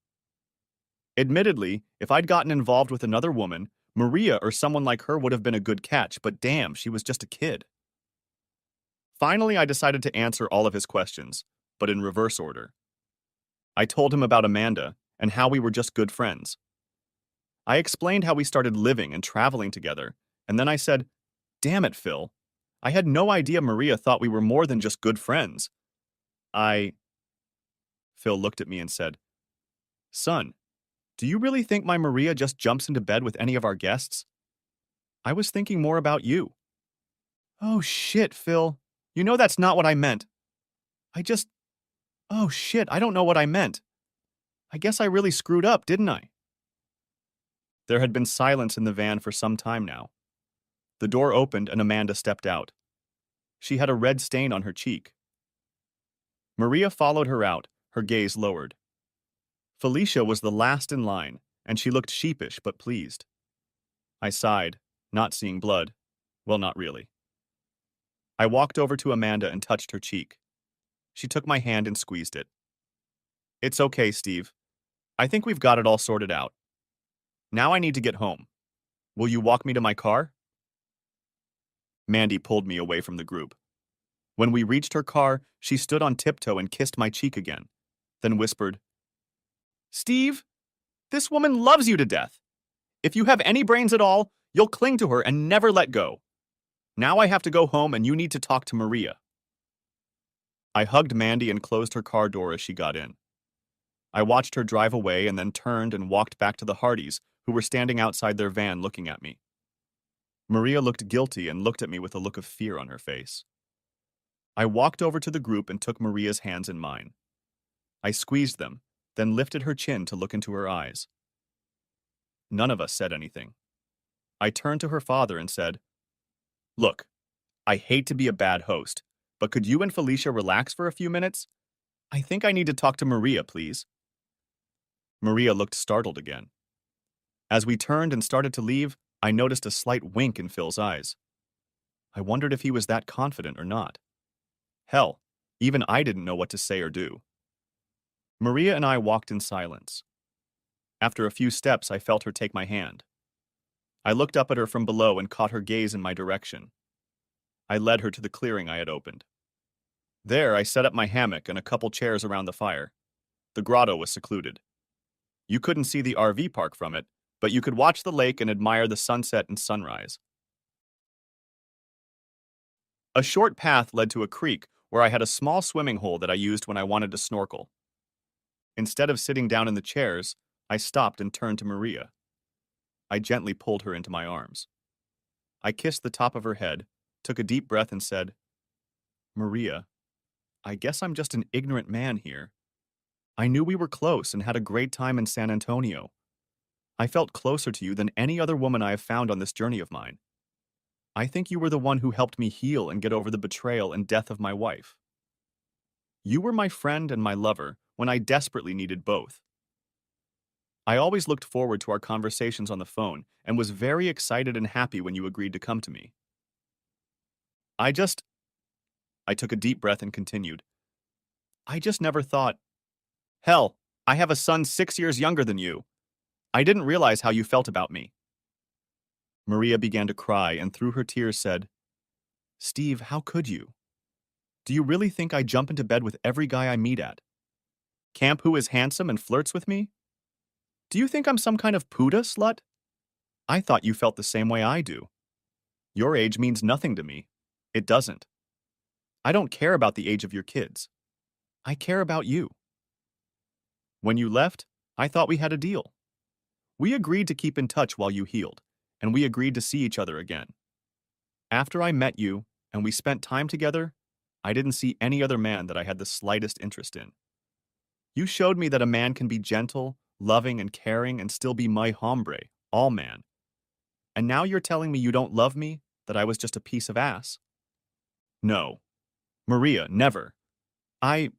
Speaker 1: Admittedly, if I'd gotten involved with another woman, Maria or someone like her would have been a good catch, but damn, she was just a kid. Finally, I decided to answer all of his questions, but in reverse order. I told him about Amanda and how we were just good friends. I explained how we started living and traveling together, and then I said, "Damn it, Phil. I had no idea Maria thought we were more than just good friends. I..." Phil looked at me and said, "Son, do you really think my Maria just jumps into bed with any of our guests? I was thinking more about you." "Oh shit, Phil. You know that's not what I meant. I just... Oh shit, I don't know what I meant. I guess I really screwed up, didn't I?" There had been silence in the van for some time now. The door opened and Amanda stepped out. She had a red stain on her cheek. Maria followed her out, her gaze lowered. Felicia was the last in line, and she looked sheepish but pleased. I sighed, not seeing blood. Well, not really. I walked over to Amanda and touched her cheek. She took my hand and squeezed it. "It's okay, Steve. I think we've got it all sorted out. Now I need to get home. Will you walk me to my car?" Mandy pulled me away from the group. When we reached her car, she stood on tiptoe and kissed my cheek again, then whispered, "Steve, this woman loves you to death. If you have any brains at all, you'll cling to her and never let go. Now I have to go home and you need to talk to Maria." I hugged Mandy and closed her car door as she got in. I watched her drive away and then turned and walked back to the Hardys, who were standing outside their van looking at me. Maria looked guilty and looked at me with a look of fear on her face. I walked over to the group and took Maria's hands in mine. I squeezed them, then lifted her chin to look into her eyes. None of us said anything. I turned to her father and said, "Look, I hate to be a bad host, but could you and Felicia relax for a few minutes? I think I need to talk to Maria, please." Maria looked startled again. As we turned and started to leave, I noticed a slight wink in Phil's eyes. I wondered if he was that confident or not. Hell, even I didn't know what to say or do. Maria and I walked in silence. After a few steps, I felt her take my hand. I looked up at her from below and caught her gaze in my direction. I led her to the clearing I had opened. There, I set up my hammock and a couple chairs around the fire. The grotto was secluded. You couldn't see the RV park from it, but you could watch the lake and admire the sunset and sunrise. A short path led to a creek where I had a small swimming hole that I used when I wanted to snorkel. Instead of sitting down in the chairs, I stopped and turned to Maria. I gently pulled her into my arms. I kissed the top of her head, took a deep breath and said, "Maria, I guess I'm just an ignorant man here. I knew we were close and had a great time in San Antonio. I felt closer to you than any other woman I have found on this journey of mine. I think you were the one who helped me heal and get over the betrayal and death of my wife. You were my friend and my lover when I desperately needed both. I always looked forward to our conversations on the phone and was very excited and happy when you agreed to come to me. I took a deep breath and continued. I just never thought, hell, I have a son 6 years younger than you. I didn't realize how you felt about me." Maria began to cry and through her tears said, "Steve, how could you? Do you really think I jump into bed with every guy I meet at? Camp who is handsome and flirts with me? Do you think I'm some kind of puta slut? I thought you felt the same way I do. Your age means nothing to me. It doesn't." I don't care about the age of your kids. I care about you. When you left, I thought we had a deal. We agreed to keep in touch while you healed, and we agreed to see each other again. After I met you and we spent time together, I didn't see any other man that I had the slightest interest in. You showed me that a man can be gentle, loving, and caring and still be my hombre, all man. And now you're telling me you don't love me, that I was just a piece of ass? No. Maria, never. I.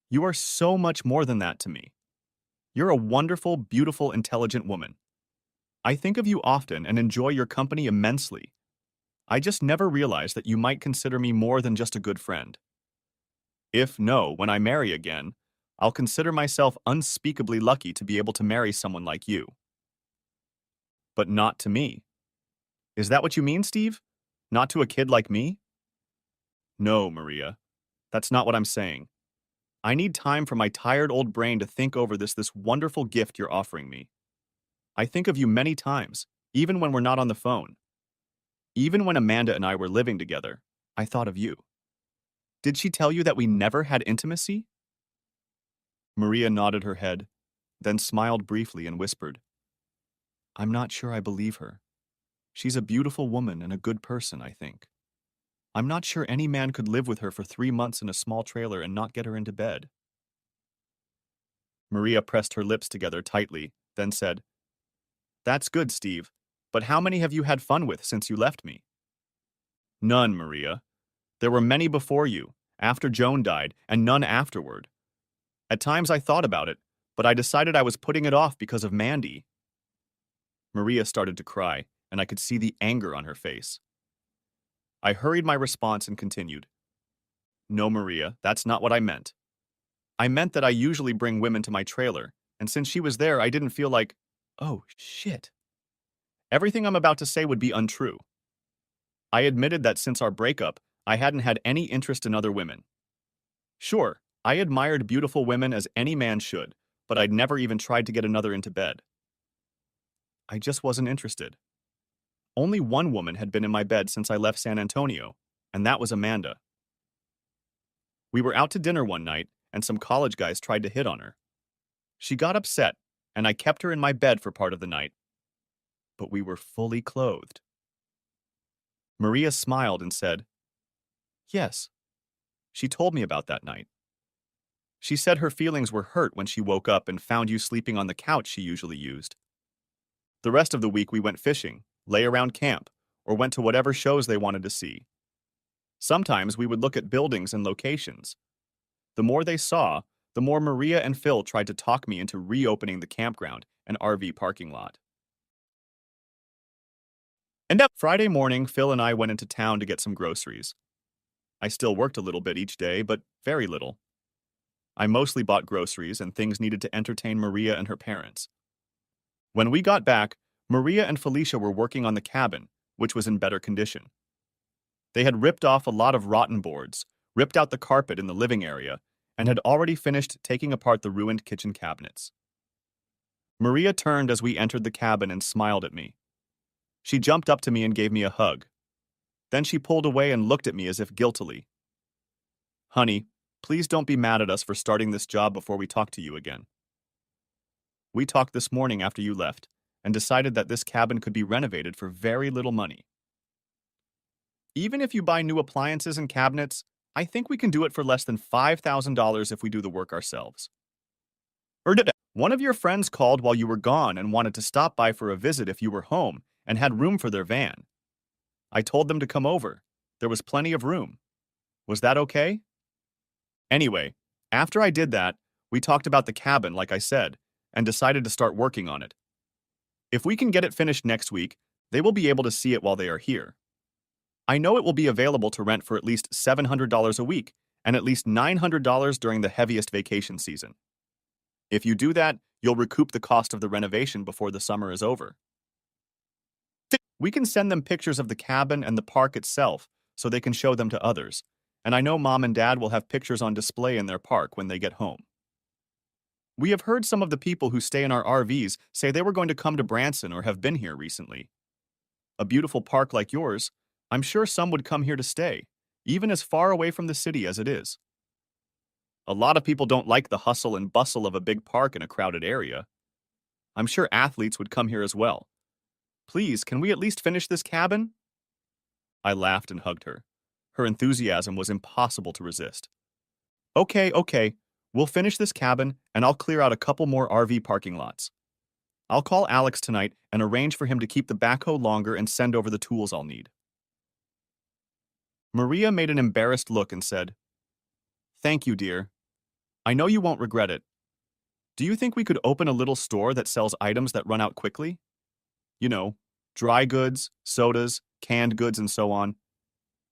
Speaker 1: You are so much more than that to me. You're a wonderful, beautiful, intelligent woman. I think of you often and enjoy your company immensely. I just never realized that you might consider me more than just a good friend. If no, when I marry again, I'll consider myself unspeakably lucky to be able to marry someone like you. But not to me. Is that what you mean, Steve? Not to a kid like me? No, Maria. That's not what I'm saying. I need time for my tired old brain to think over this wonderful gift you're offering me. I think of you many times, even when we're not on the phone. Even when Amanda and I were living together, I thought of you. Did she tell you that we never had intimacy? Maria nodded her head, then smiled briefly and whispered, I'm not sure I believe her. She's a beautiful woman and a good person, I think. I'm not sure any man could live with her for 3 months in a small trailer and not get her into bed. Maria pressed her lips together tightly, then said, That's good, Steve, but how many have you had fun with since you left me? None, Maria. There were many before you, after Joan died, and none afterward. At times I thought about it, but I decided I was putting it off because of Mandy. Maria started to cry, and I could see the anger on her face. I hurried my response and continued, No, Maria, that's not what I meant. I meant that I usually bring women to my trailer, and since she was there, I didn't feel like, oh, shit. Everything I'm about to say would be untrue. I admitted that since our breakup, I hadn't had any interest in other women. Sure, I admired beautiful women as any man should, but I'd never even tried to get another into bed. I just wasn't interested. Only one woman had been in my bed since I left San Antonio, and that was Amanda. We were out to dinner one night, and some college guys tried to hit on her. She got upset, and I kept her in my bed for part of the night. But we were fully clothed. Maria smiled and said, Yes. She told me about that night. She said her feelings were hurt when she woke up and found you sleeping on the couch she usually used. The rest of the week we went fishing, lay around camp, or went to whatever shows they wanted to see. Sometimes we would look at buildings and locations. The more they saw, the more Maria and Phil tried to talk me into reopening the campground and RV parking lot. And that Friday morning, Phil and I went into town to get some groceries. I still worked a little bit each day, but very little. I mostly bought groceries and things needed to entertain Maria and her parents. When we got back, Maria and Felicia were working on the cabin, which was in better condition. They had ripped off a lot of rotten boards, ripped out the carpet in the living area, and had already finished taking apart the ruined kitchen cabinets. Maria turned as we entered the cabin and smiled at me. She jumped up to me and gave me a hug. Then she pulled away and looked at me as if guiltily. Honey, please don't be mad at us for starting this job before we talk to you again. We talked this morning after you left and decided that this cabin could be renovated for very little money. Even if you buy new appliances and cabinets, I think we can do it for less than $5,000 if we do the work ourselves. One of your friends called while you were gone and wanted to stop by for a visit if you were home and had room for their van. I told them to come over. There was plenty of room. Was that okay? Anyway, after I did that, we talked about the cabin, like I said, and decided to start working on it. If we can get it finished next week, they will be able to see it while they are here. I know it will be available to rent for at least $700 a week and at least $900 during the heaviest vacation season. If you do that, you'll recoup the cost of the renovation before the summer is over. We can send them pictures of the cabin and the park itself so they can show them to others, and I know Mom and Dad will have pictures on display in their park when they get home. We have heard some of the people who stay in our RVs say they were going to come to Branson or have been here recently. A beautiful park like yours, I'm sure some would come here to stay, even as far away from the city as it is. A lot of people don't like the hustle and bustle of a big park in a crowded area. I'm sure athletes would come here as well. Please, can we at least finish this cabin? I laughed and hugged her. Her enthusiasm was impossible to resist. Okay, okay. We'll finish this cabin, and I'll clear out a couple more RV parking lots. I'll call Alex tonight and arrange for him to keep the backhoe longer and send over the tools I'll need. Maria made an embarrassed look and said, Thank you, dear. I know you won't regret it. Do you think we could open a little store that sells items that run out quickly? You know, dry goods, sodas, canned goods, and so on.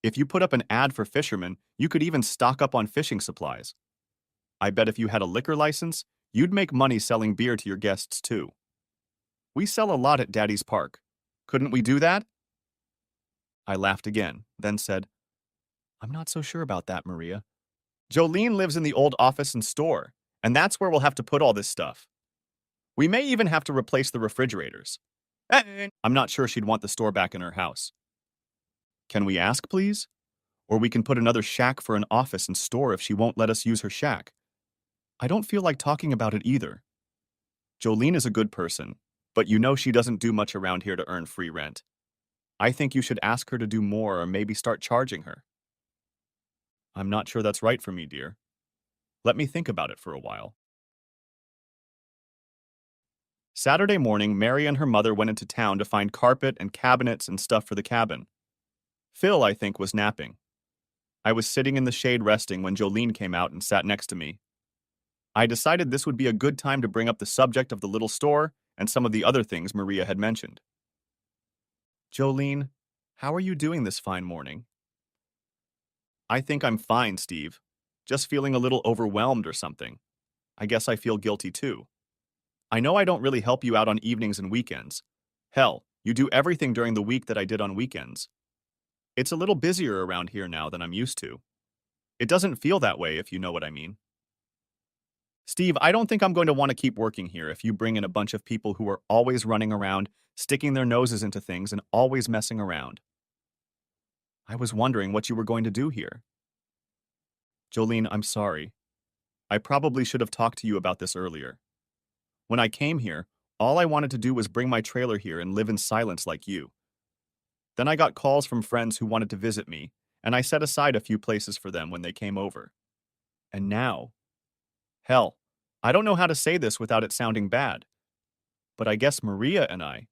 Speaker 1: If you put up an ad for fishermen, you could even stock up on fishing supplies. I bet if you had a liquor license, you'd make money selling beer to your guests too. We sell a lot at Daddy's Park. Couldn't we do that? I laughed again, then said, I'm not so sure about that, Maria. Jolene lives in the old office and store, and that's where we'll have to put all this stuff. We may even have to replace the refrigerators. I'm not sure she'd want the store back in her house. Can we ask, please? Or we can put another shack for an office and store if she won't let us use her shack. I don't feel like talking about it either. Jolene is a good person, but you know she doesn't do much around here to earn free rent. I think you should ask her to do more or maybe start charging her. I'm not sure that's right for me, dear. Let me think about it for a while. Saturday morning, Mary and her mother went into town to find carpet and cabinets and stuff for the cabin. Phil, I think, was napping. I was sitting in the shade resting when Jolene came out and sat next to me. I decided this would be a good time to bring up the subject of the little store and some of the other things Maria had mentioned. Jolene, how are you doing this fine morning? I think I'm fine, Steve. Just feeling a little overwhelmed or something. I guess I feel guilty too. I know I don't really help you out on evenings and weekends. Hell, you do everything during the week that I did on weekends. It's a little busier around here now than I'm used to. It doesn't feel that way, if you know what I mean. Steve, I don't think I'm going to want to keep working here if you bring in a bunch of people who are always running around, sticking their noses into things, and always messing around. I was wondering what you were going to do here. Jolene, I'm sorry. I probably should have talked to you about this earlier. When I came here, all I wanted to do was bring my trailer here and live in silence like you. Then I got calls from friends who wanted to visit me, and I set aside a few places for them when they came over. And now, hell, I don't know how to say this without it sounding bad, but I guess Maria and I.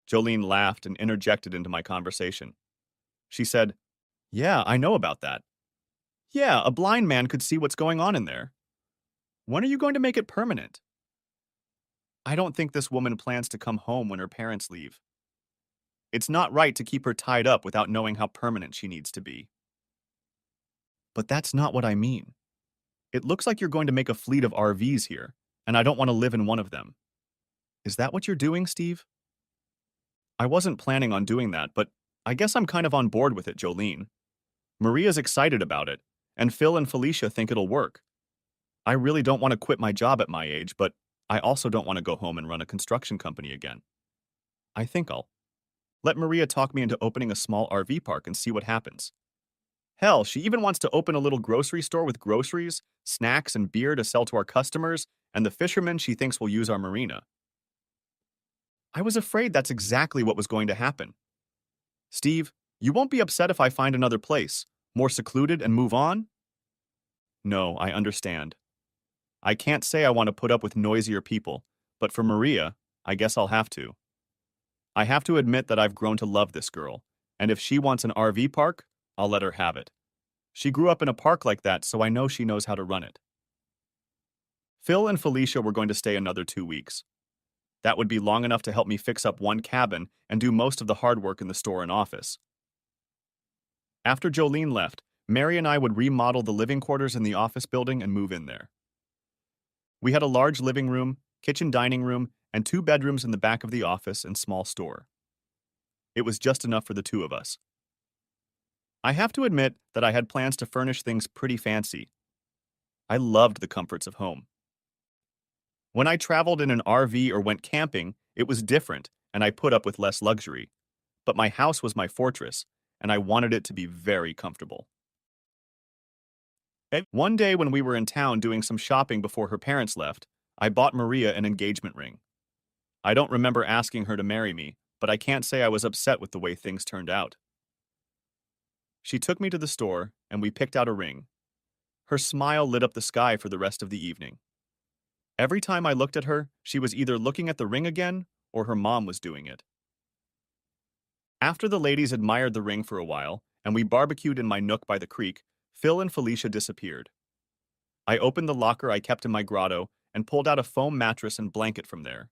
Speaker 1: Jolene laughed and interjected into my conversation. She said, Yeah, I know about that. Yeah, a blind man could see what's going on in there. When are you going to make it permanent? I don't think this woman plans to come home when her parents leave. It's not right to keep her tied up without knowing how permanent she needs to be. But that's not what I mean. It looks like you're going to make a fleet of RVs here, and I don't want to live in one of them. Is that what you're doing, Steve? I wasn't planning on doing that, but I guess I'm kind of on board with it, Jolene. Maria's excited about it, and Phil and Felicia think it'll work. I really don't want to quit my job at my age, but I also don't want to go home and run a construction company again. I think I'll let Maria talk me into opening a small RV park and see what happens. Hell, she even wants to open a little grocery store with groceries, snacks, and beer to sell to our customers and the fishermen she thinks will use our marina. I was afraid that's exactly what was going to happen. Steve, you won't be upset if I find another place, more secluded, and move on? No, I understand. I can't say I want to put up with noisier people, but for Maria, I guess I'll have to. I have to admit that I've grown to love this girl, and if she wants an RV park, I'll let her have it. She grew up in a park like that, so I know she knows how to run it. Phil and Felicia were going to stay another 2 weeks. That would be long enough to help me fix up one cabin and do most of the hard work in the store and office. After Jolene left, Mary and I would remodel the living quarters in the office building and move in there. We had a large living room, kitchen dining room, and 2 bedrooms in the back of the office and small store. It was just enough for the 2 of us. I have to admit that I had plans to furnish things pretty fancy. I loved the comforts of home. When I traveled in an RV or went camping, it was different, and I put up with less luxury. But my house was my fortress, and I wanted it to be very comfortable. One day when we were in town doing some shopping before her parents left, I bought Maria an engagement ring. I don't remember asking her to marry me, but I can't say I was upset with the way things turned out. She took me to the store, and we picked out a ring. Her smile lit up the sky for the rest of the evening. Every time I looked at her, she was either looking at the ring again, or her mom was doing it. After the ladies admired the ring for a while, and we barbecued in my nook by the creek, Phil and Felicia disappeared. I opened the locker I kept in my grotto and pulled out a foam mattress and blanket from there.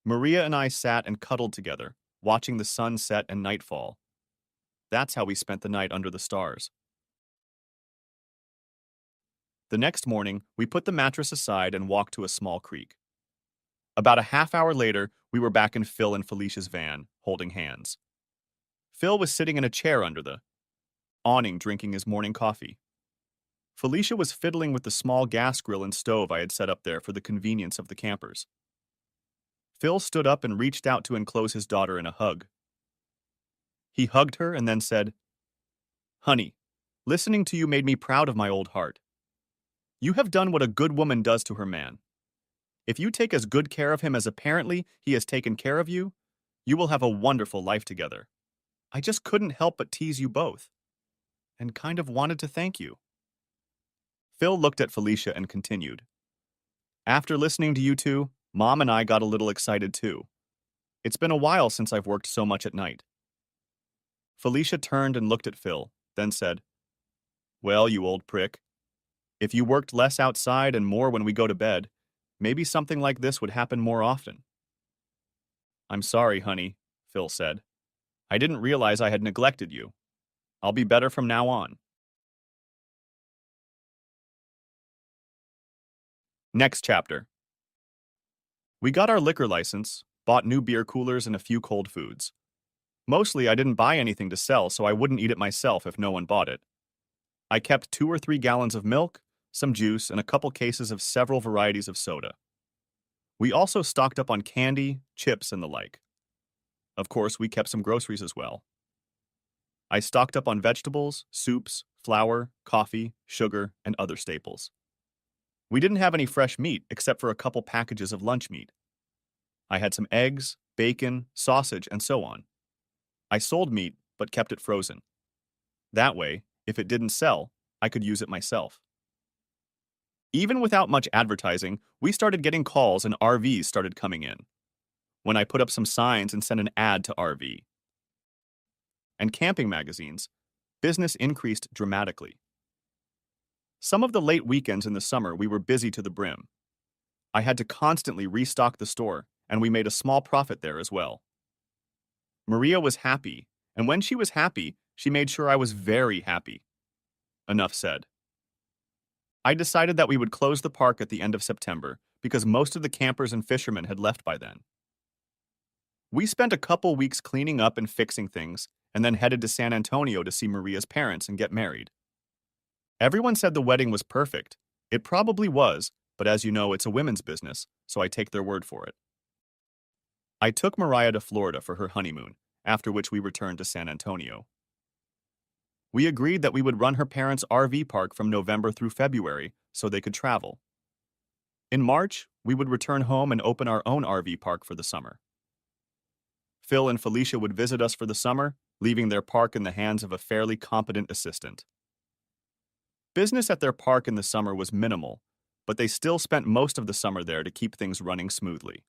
Speaker 1: Maria and I sat and cuddled together, watching the sun set and nightfall. That's how we spent the night under the stars. The next morning, we put the mattress aside and walked to a small creek. About a half hour later, we were back in Phil and Felicia's van, holding hands. Phil was sitting in a chair under the awning drinking his morning coffee. Felicia was fiddling with the small gas grill and stove I had set up there for the convenience of the campers. Phil stood up and reached out to enclose his daughter in a hug. He hugged her and then said, "Honey, listening to you made me proud of my old heart. You have done what a good woman does to her man. If you take as good care of him as apparently he has taken care of you, you will have a wonderful life together. I just couldn't help but tease you both, and kind of wanted to thank you." Phil looked at Felicia and continued, "After listening to you two, Mom and I got a little excited too. It's been a while since I've worked so much at night." Felicia turned and looked at Phil, then said, "Well, you old prick, if you worked less outside and more when we go to bed, maybe something like this would happen more often." "I'm sorry, honey," Phil said. "I didn't realize I had neglected you. I'll be better from now on." Next chapter. We got our liquor license, bought new beer coolers and a few cold foods. Mostly I didn't buy anything to sell, so I wouldn't eat it myself if no one bought it. I kept 2 or 3 gallons of milk, some juice, and a couple cases of several varieties of soda. We also stocked up on candy, chips, and the like. Of course, we kept some groceries as well. I stocked up on vegetables, soups, flour, coffee, sugar, and other staples. We didn't have any fresh meat except for a couple packages of lunch meat. I had some eggs, bacon, sausage, and so on. I sold meat, but kept it frozen. That way, if it didn't sell, I could use it myself. Even without much advertising, we started getting calls and RVs started coming in. When I put up some signs and sent an ad to RV and camping magazines, business increased dramatically. Some of the late weekends in the summer, we were busy to the brim. I had to constantly restock the store, and we made a small profit there as well. Maria was happy, and when she was happy, she made sure I was very happy. Enough said. I decided that we would close the park at the end of September because most of the campers and fishermen had left by then. We spent a couple weeks cleaning up and fixing things, and then headed to San Antonio to see Maria's parents and get married. Everyone said the wedding was perfect. It probably was, but as you know, it's a women's business, so I take their word for it. I took Mariah to Florida for her honeymoon, after which we returned to San Antonio. We agreed that we would run her parents' RV park from November through February so they could travel. In March, we would return home and open our own RV park for the summer. Phil and Felicia would visit us for the summer, leaving their park in the hands of a fairly competent assistant. Business at their park in the summer was minimal, but they still spent most of the summer there to keep things running smoothly.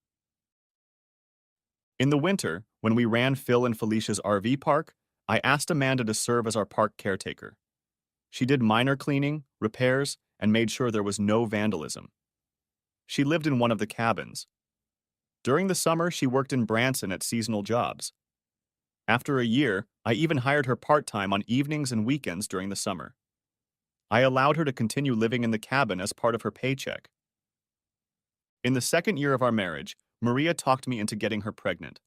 Speaker 1: In the winter, when we ran Phil and Felicia's RV park, I asked Amanda to serve as our park caretaker. She did minor cleaning, repairs, and made sure there was no vandalism. She lived in one of the cabins. During the summer, she worked in Branson at seasonal jobs. After a year, I even hired her part-time on evenings and weekends during the summer. I allowed her to continue living in the cabin as part of her paycheck. In the second year of our marriage, Maria talked me into getting her pregnant.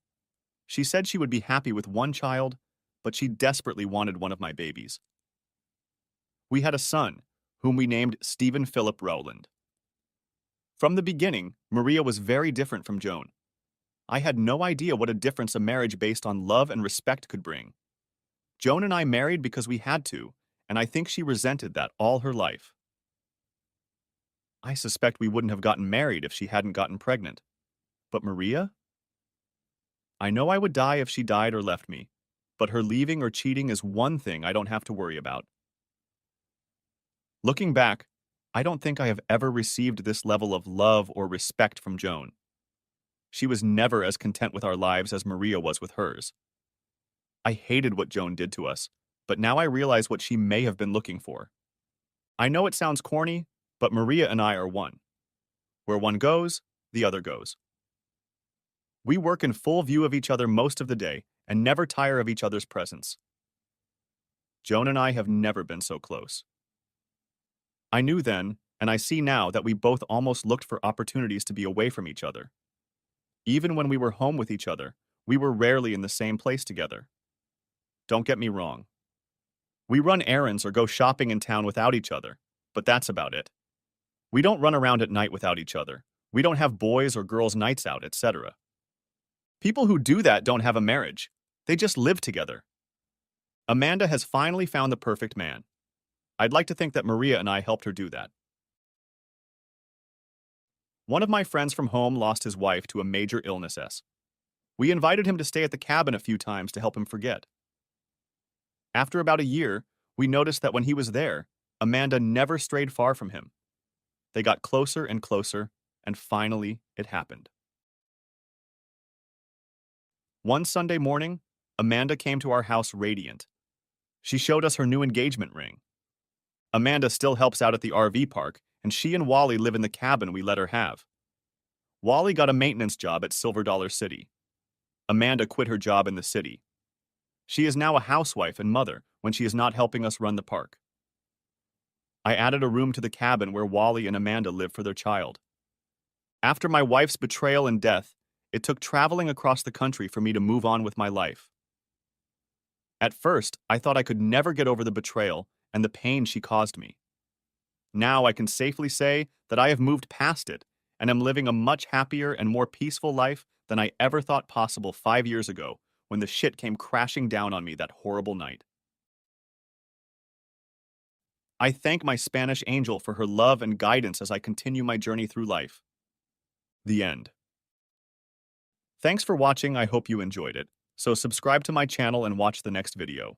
Speaker 1: She said she would be happy with one child, but she desperately wanted one of my babies. We had a son, whom we named Stephen Philip Rowland. From the beginning, Maria was very different from Joan. I had no idea what a difference a marriage based on love and respect could bring. Joan and I married because we had to, and I think she resented that all her life. I suspect we wouldn't have gotten married if she hadn't gotten pregnant. But Maria? I know I would die if she died or left me, but her leaving or cheating is one thing I don't have to worry about. Looking back, I don't think I have ever received this level of love or respect from Joan. She was never as content with our lives as Maria was with hers. I hated what Joan did to us, but now I realize what she may have been looking for. I know it sounds corny, but Maria and I are one. Where one goes, the other goes. We work in full view of each other most of the day and never tire of each other's presence. Joan and I have never been so close. I knew then, and I see now, that we both almost looked for opportunities to be away from each other. Even when we were home with each other, we were rarely in the same place together. Don't get me wrong. We run errands or go shopping in town without each other, but that's about it. We don't run around at night without each other. We don't have boys or girls' nights out, etc. People who do that don't have a marriage. They just live together. Amanda has finally found the perfect man. I'd like to think that Maria and I helped her do that. One of my friends from home lost his wife to a major illness. We invited him to stay at the cabin a few times to help him forget. After about a year, we noticed that when he was there, Amanda never strayed far from him. They got closer and closer, and finally it happened. One Sunday morning, Amanda came to our house radiant. She showed us her new engagement ring. Amanda still helps out at the RV park, and she and Wally live in the cabin we let her have. Wally got a maintenance job at Silver Dollar City. Amanda quit her job in the city. She is now a housewife and mother when she is not helping us run the park. I added a room to the cabin where Wally and Amanda live for their child. After my wife's betrayal and death, it took traveling across the country for me to move on with my life. At first, I thought I could never get over the betrayal and the pain she caused me. Now I can safely say that I have moved past it and am living a much happier and more peaceful life than I ever thought possible 5 years ago when the shit came crashing down on me that horrible night. I thank my Spanish angel for her love and guidance as I continue my journey through life. The end. Thanks for watching. I hope you enjoyed it. So subscribe to my channel and watch the next video.